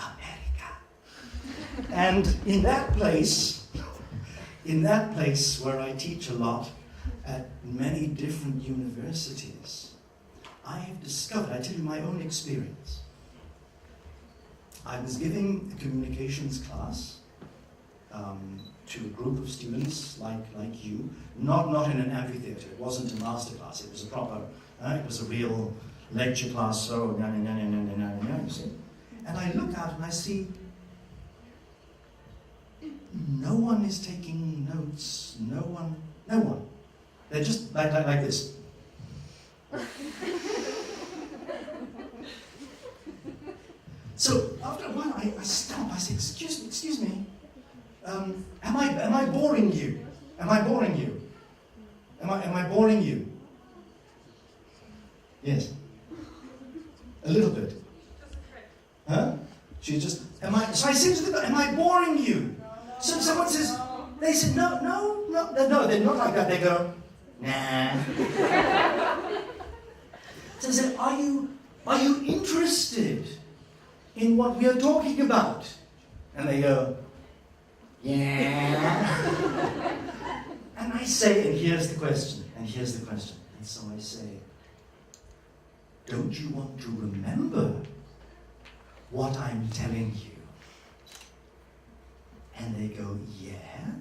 America. And in that place where I teach a lot at many different universities, I have discovered, I tell you my own experience. I was giving a communications class to a group of students like you, not in an amphitheater. It wasn't a master class. It was a proper, it was a real lecture class. So you see, and I look out and I see no one is taking notes. No one. They're just like this. So after a while, I stop. I say, "Excuse me. Am I boring you? Am I boring you? Am I boring you?" Yes. A little bit. Huh? She just. So I say to them, "Am I boring you?" So someone says, they say, no. They're not like that. They go, nah. So I said, are you interested in what we are talking about? And they go, yeah. And I say, and here's the question. And so I say, don't you want to remember what I'm telling you? And they go, yeah.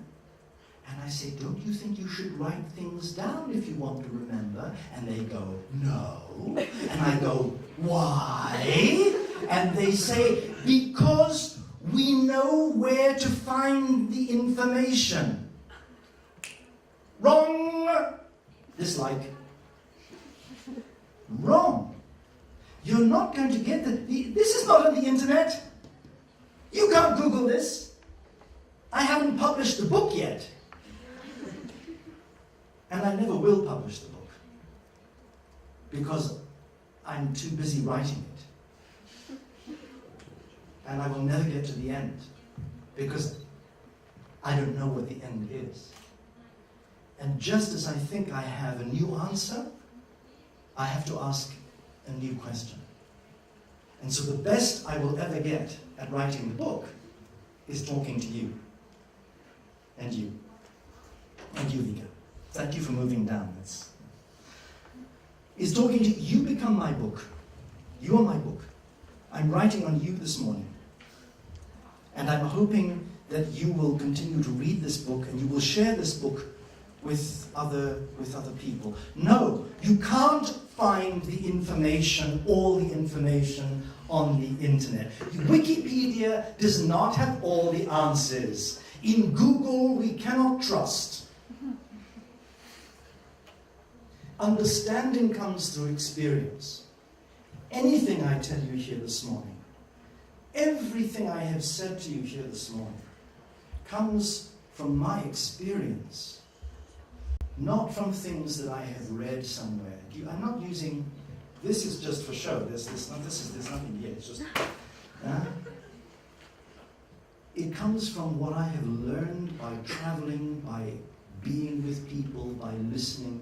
And I say, don't you think you should write things down if you want to remember? And they go, no. And I go, why? And they say, because we know where to find the information. Wrong. Dislike. Wrong. You're not going to get this is not on the internet. You can't Google this. I haven't published the book yet. And I never will publish the book. Because I'm too busy writing it. And I will never get to the end. Because I don't know what the end is. And just as I think I have a new answer, I have to ask a new question. And so the best I will ever get at writing the book is talking to you. And you. And you, Vika. Thank you for moving down. Is talking to you. You become my book. You are my book. I'm writing on you this morning. And I'm hoping that you will continue to read this book and you will share this book with other people. No, you can't find the information, all the information on the internet. Wikipedia does not have all the answers. In Google, we cannot trust. Understanding comes through experience. Anything I tell you here this morning, everything I have said to you here this morning, comes from my experience, not from things that I have read somewhere. I'm not using, this is just for show, there's nothing here, it's just, it comes from what I have learned by traveling, by being with people, by listening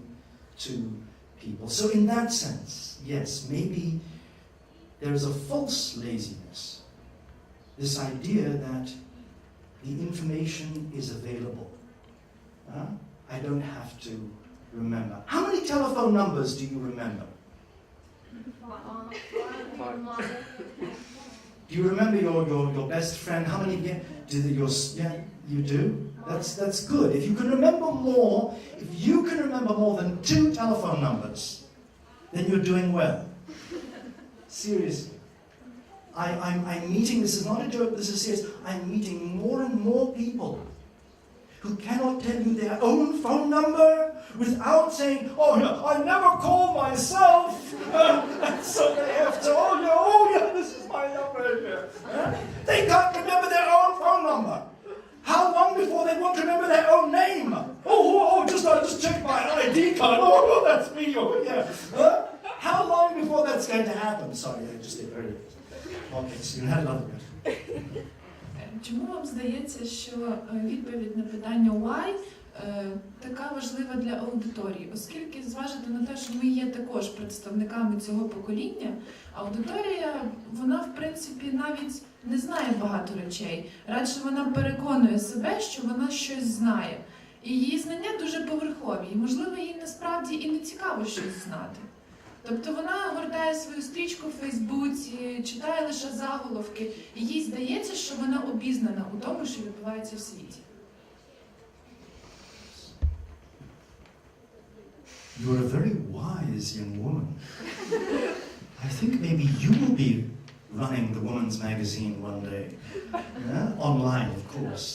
to people. So in that sense, yes, maybe there is a false laziness. This idea that the information is available. I don't have to remember. How many telephone numbers do you remember? Do you remember your best friend? How many? You do. That's good. If you can remember more, than 2 telephone numbers, then you're doing well. Seriously. I'm meeting, this is not a joke, this is serious, I'm meeting more and more people who cannot tell you their own phone number without saying, oh yeah, I never call myself, and so they have to, oh yeah, this is my number here. They can't remember their own phone number. How long before they won't remember their own name? I just checked my ID card, that's me over here. How long before that's going to happen? Sorry, I just did very. Okay, so you had another question. Чому вам здається, що відповідь на питання why така важлива для аудиторії? Оскільки зважити на те, що ми є також представниками цього покоління, аудиторія, вона в принципі навіть не знає багато речей. Радше вона переконує себе, що вона щось знає. І її знання дуже поверхові, і можливо їй насправді і не цікаво щось знати. Тобто вона гортає свою стрічку в Фейсбуці, читає лише заголовки, і їй здається, що вона обізнана у тому, що відбувається в світі. You're a very wise young woman. I think maybe you will be running the woman's magazine one day. Online, of course.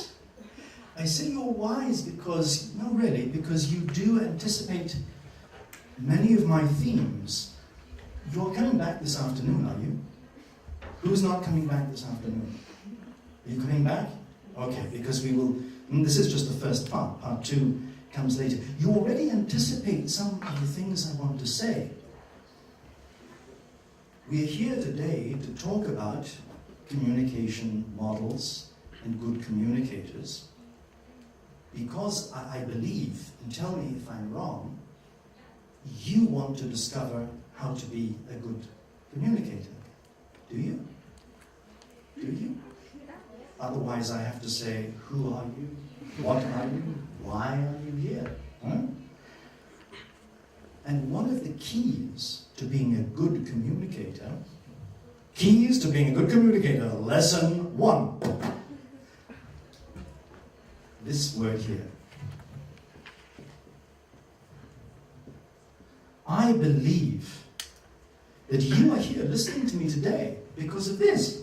I say you're wise because, no really, because you do anticipate many of my themes. You're coming back this afternoon, are you? Who's not coming back this afternoon? Are you coming back? Okay, because we will, this is just the first part. Part 2 comes later. You already anticipate some of the things I want to say. We are here today to talk about communication models and good communicators because I believe, and tell me if I'm wrong, you want to discover how to be a good communicator. Do you? Do you? Otherwise I have to say, who are you? What are you? Why are you here? And one of the keys to being a good communicator, lesson 1. This word here. I believe that you are here listening to me today because of this.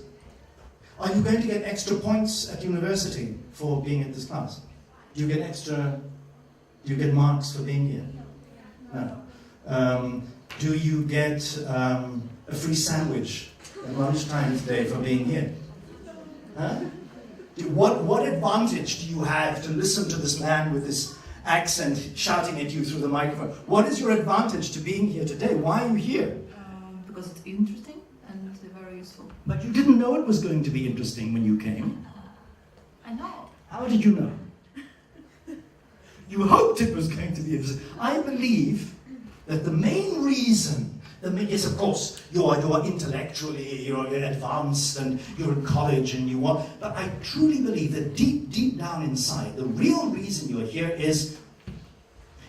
Are you going to get extra points at university for being at this class? Do you get marks for being here? No. Do you get a free sandwich at lunchtime today for being here? Huh? What advantage do you have to listen to this man with this accent shouting at you through the microphone? What is your advantage to being here today? Why are you here? Because it's interesting and very useful. But you didn't know it was going to be interesting when you came. I know. How did you know? You hoped it was going to be interesting. I believe that the main reason, yes, of course, you're intellectually, you're advanced and you're in college and you want, but I truly believe that deep down inside, the real reason you're here is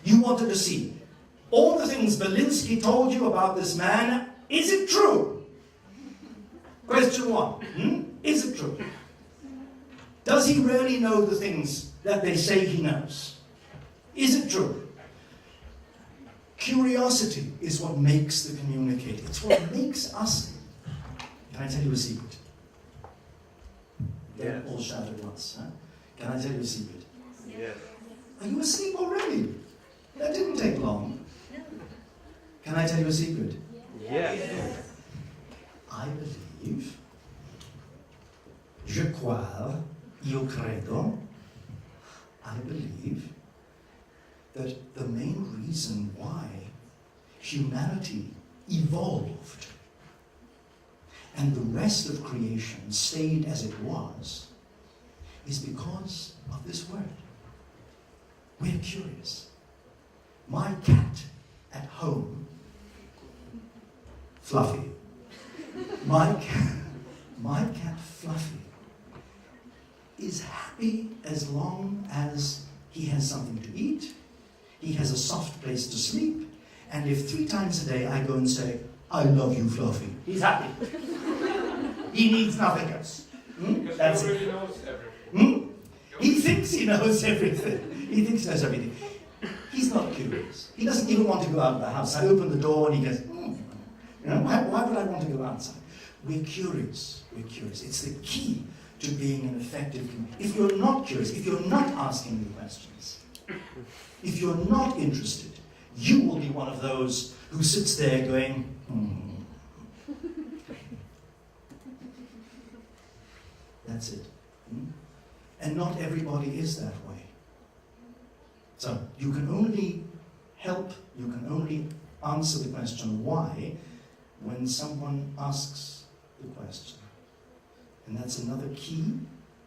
you wanted to see all the things Belinsky told you about this man. Is it true? Question 1. Is it true? Does he really know the things that they say he knows? Is it true? Curiosity is what makes the communicator. It's what makes us. Can I tell you a secret? Yes. All shout at once. Huh? Can I tell you a secret? Yes. Are you asleep already? That didn't take long. Can I tell you a secret? Yes. I believe, je crois, io credo, I believe that the main reason why humanity evolved and the rest of creation stayed as it was is because of this word. We're curious. My cat at home, Fluffy, my cat Fluffy is happy as long as he has something to eat, he has a soft place to sleep, and if 3 times a day I go and say, I love you, Fluffy, he's happy. He needs nothing else. Because That's he it. already knows everything. He thinks he knows everything. He thinks he knows everything. He's not curious. He doesn't even want to go out of the house. I open the door and he goes, You know, why would I want to go outside? We're curious. We're curious. It's the key to being an effective communicator. If you're not curious, if you're not asking the questions, if you're not interested, you will be one of those who sits there going, That's it. And not everybody is that way. So you can only help, you can only answer the question why when someone asks the question. And that's another key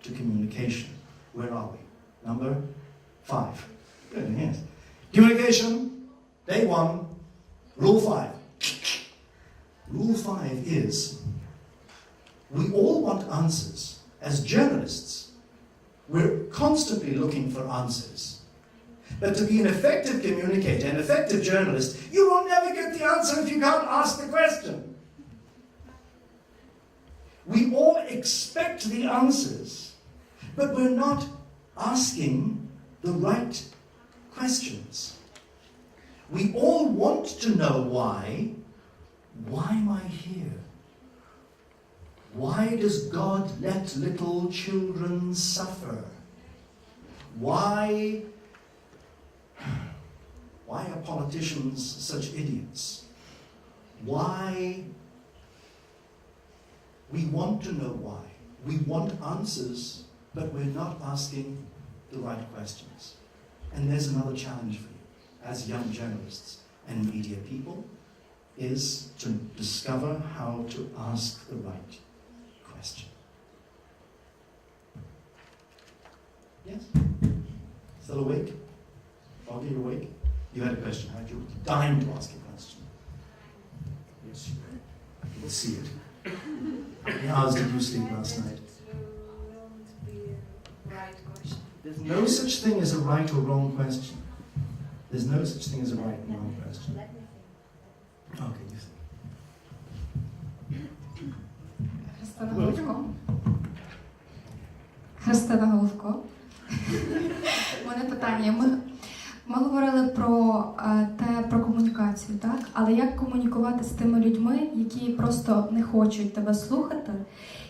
to communication. Where are we? Number 5. Good, yes. Communication, day 1, rule 5. Rule 5 is, we all want answers. As journalists, we're constantly looking for answers. But to be an effective communicator, an effective journalist, you will never get the answer if you can't ask the question. We all expect the answers, but we're not asking the right questions. We all want to know why. Why am I here? Why does God let little children suffer? Why are politicians such idiots? Why? We want to know why. We want answers, but we're not asking the right questions. And there's another challenge for you, as young journalists and media people, is to discover how to ask the right question. Yes? Still awake? Are you awake? You had a question, had you? Dying to ask a question. Yes, you did. You will see it. How many hours did you sleep last night? There's no such thing as a right or wrong question. There's no such thing as a right and wrong question. Okay, you think. Христина Головко. У мене питання. Ми говорили про комунікацію, так? Але як комунікувати з тими людьми, які просто не хочуть тебе слухати,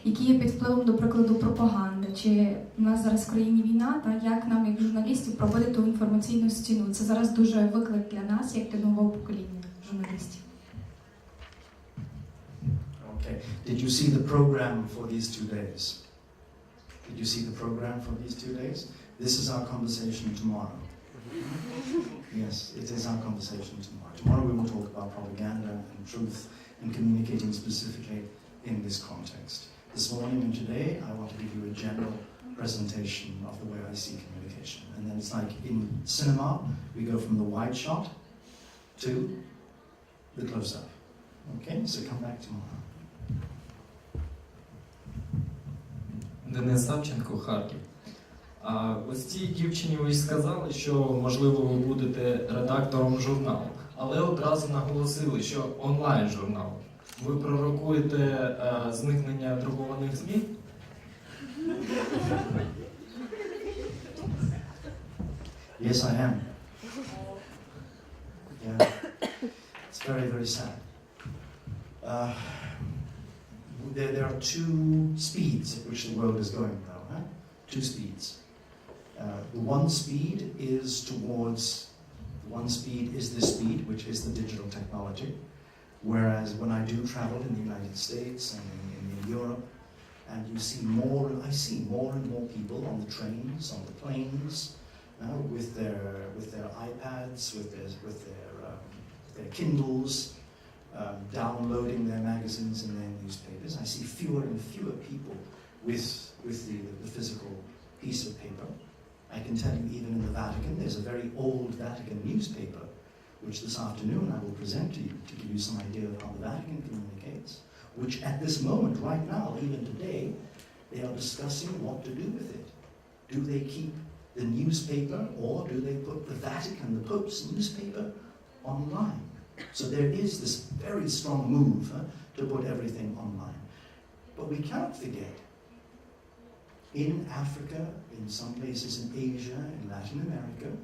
які є під впливом, до прикладу, пропаганди? Чи у нас зараз в країні війна, так? Як нам, як журналістів, проводити ту інформаційну стіну? Це зараз дуже виклик для нас, як для нового покоління журналістів. Okay. Did you see the program for these 2 days? Did you see the program for these 2 days? This is our conversation tomorrow. Yes, it is our conversation tomorrow. Tomorrow we will talk about propaganda and truth and communicating specifically in this context. This morning and today I want to give you a general presentation of the way I see communication. And then it's like in cinema, we go from the wide shot to the close-up. Okay, so come back tomorrow. Денис Савченко, Харків. Ось цій дівчині ви сказали, що, можливо, ви будете редактором журналу, але одразу наголосили, що онлайн-журнал. Ви пророкуєте зникнення друкованих ЗМІ? Yes, I am. Yeah. It's very, very sad. There are 2 speeds at which the world is going now. 2 speeds. The one speed is this speed, which is the digital technology. Whereas when I do travel in the United States and in Europe, and I see more and more people on the trains, on the planes, with their iPads, with their Kindles, downloading their magazines and their newspapers. I see fewer and fewer people with the physical piece of paper. I can tell you even in the Vatican, there's a very old Vatican newspaper, which this afternoon I will present to you to give you some idea of how the Vatican communicates, which at this moment, right now, even today, they are discussing what to do with it. Do they keep the newspaper, or do they put the Vatican, the Pope's newspaper, online? So there is this very strong move to put everything online. But we cannot forget, in Africa, in some places in Asia, in Latin America,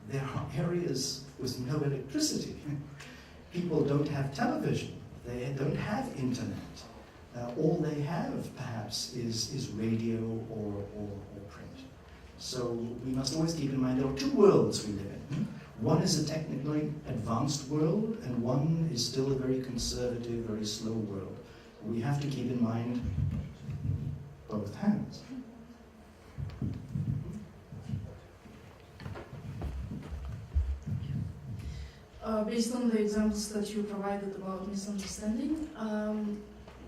there are areas with no electricity. People don't have television. They don't have internet. All they have, perhaps, is radio or print. So we must always keep in mind there are two worlds we live in. One is a technically advanced world, and one is still a very conservative, very slow world. We have to keep in mind both hands. Based on the examples that you provided about misunderstanding,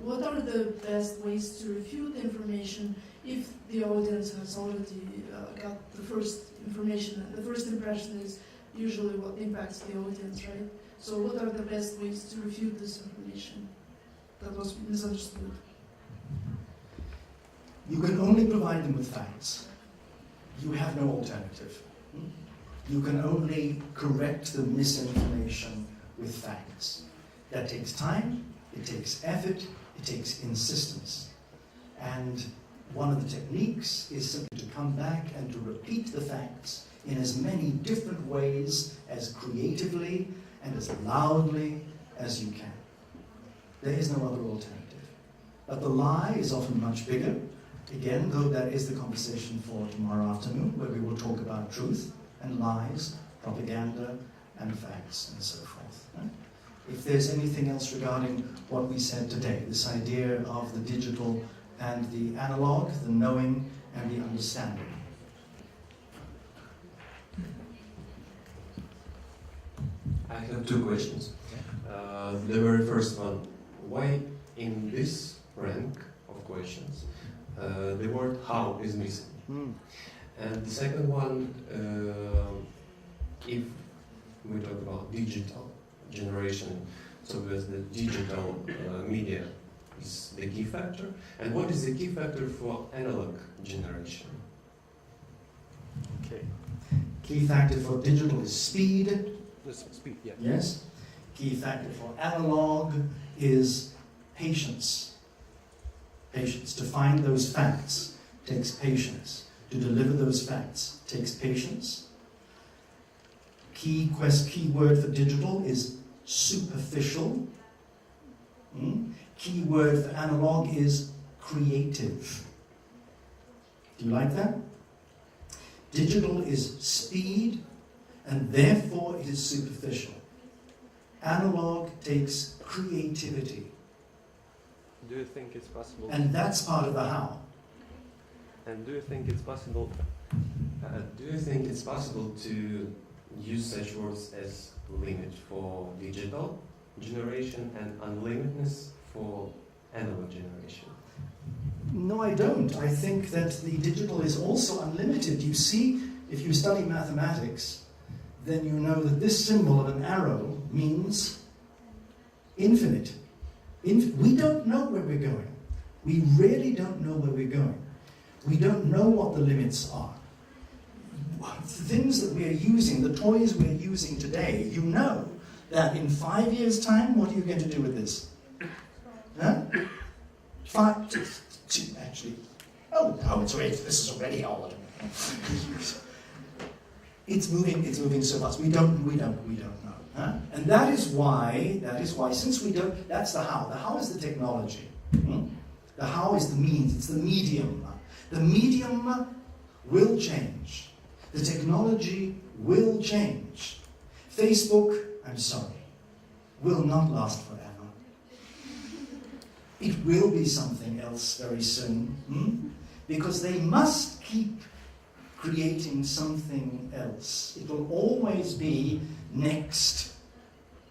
what are the best ways to refute the information if the audience has already got the first information, and the first impression is usually what impacts the audience, right? So what are the best ways to refute this information that was misunderstood? You can only provide them with facts. You have no alternative. You can only correct the misinformation with facts. That takes time, it takes effort, it takes insistence. And one of the techniques is simply to come back and to repeat the facts in as many different ways, as creatively and as loudly as you can. There is no other alternative. But the lie is often much bigger. Again, though, that is the conversation for tomorrow afternoon, where we will talk about truth and lies, propaganda and facts and so forth. Right? If there's anything else regarding what we said today, this idea of the digital and the analog, the knowing and the understanding. I have two questions. The very first one, why in this rank of questions the word how is missing? And the second one, if we talk about digital generation, so there's the digital media is the key factor. And what is the key factor for analog generation? Okay. Key factor for digital is speed. Speed, yeah. Yes. Key factor for analog is patience. Patience. To find those facts takes patience. To deliver those facts takes patience. Key word for digital is superficial. Key word for analog is creative. Do you like that? Digital is speed, and therefore it is superficial. Analog takes creativity. Do you think it's possible? And that's part of the how. And do you think it's possible? Do you think it's possible to use such words as limit for digital generation and unlimitedness for analog generation? No, I don't. I think that the digital is also unlimited. You see, if you study mathematics, then you know that this symbol of an arrow means infinite. We don't know where we're going. We really don't know where we're going. We don't know what the limits are. The things that we're using, the toys we're using today, you know that in 5 years' time, what are you going to do with this? Huh? Actually, oh no, it's already, this is already old. It's moving so fast. We don't know. Huh? And that is why, since we don't, that's the how. The how is the technology. The how is the means, it's the medium. The medium will change. The technology will change. Facebook, I'm sorry, will not last forever. It will be something else very soon, because they must keep creating something else. It will always be next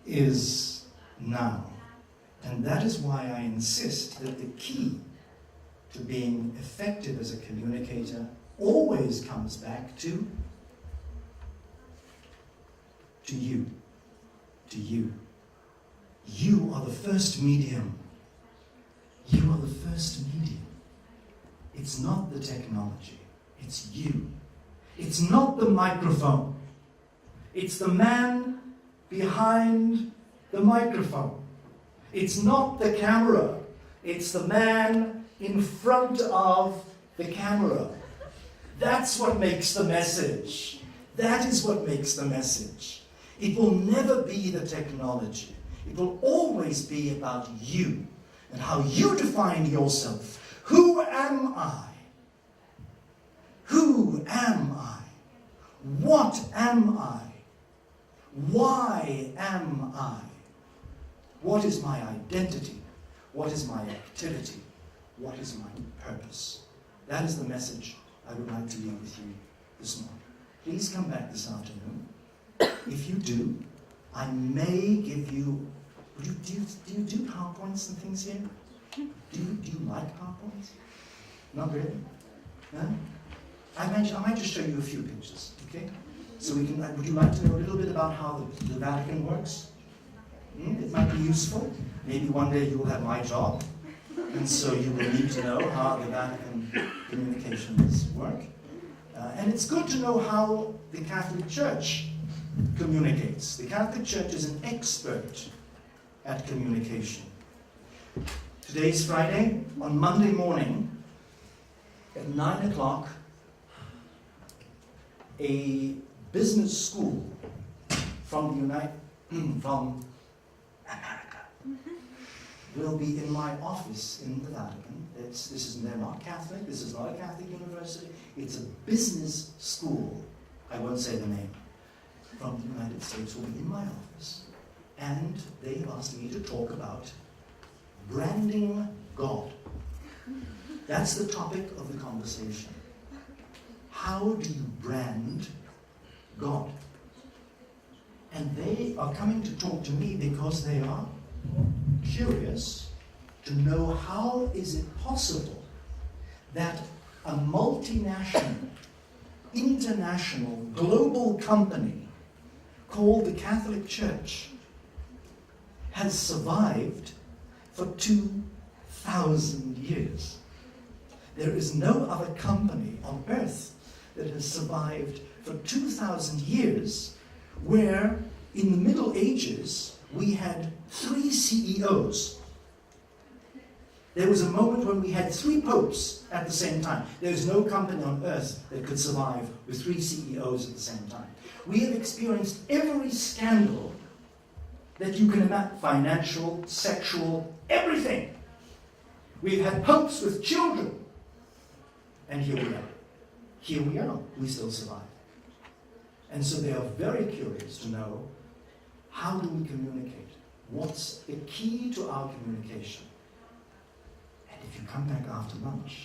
is now. And that is why I insist that the key to being effective as a communicator always comes back to you. To you. You are the first medium. You are the first medium. It's not the technology, it's you. It's not the microphone. It's the man behind the microphone. It's not the camera. It's the man in front of the camera. That's what makes the message. That is what makes the message. It will never be the technology. It will always be about you and how you define yourself. Who am I? Who am I? What am I? Why am I? What is my identity? What is my activity? What is my purpose? That is the message I would like to leave with you this morning. Please come back this afternoon. If you do, I may give you... Do you do PowerPoints and things here? Do you like PowerPoints? Not really? No? I might just show you a few pictures, okay? So we can. Would you like to know a little bit about how the Vatican works? It might be useful. Maybe one day you will have my job, and so you will need to know how the Vatican communications work. And it's good to know how the Catholic Church communicates. The Catholic Church is an expert at communication. Today's Friday. On Monday morning, at 9 o'clock, a business school from America will be in my office in the Vatican. They're not Catholic. This is not a Catholic university. It's a business school. I won't say the name. From the United States will be in my office. And they have asked me to talk about branding God. That's the topic of the conversation. How do you brand God? And they are coming to talk to me because they are curious to know how is it possible that a multinational, international, global company called the Catholic Church has survived for 2,000 years. There is no other company on earth that has survived for 2,000 years, where in the Middle Ages we had 3 CEOs. There was a moment when we had 3 popes at the same time. There is no company on earth that could survive with 3 CEOs at the same time. We have experienced every scandal that you can imagine, financial, sexual, everything. We've had popes with children. And here we are. Here we are. We still survive. And so they are very curious to know, how do we communicate? What's the key to our communication? And if you come back after lunch,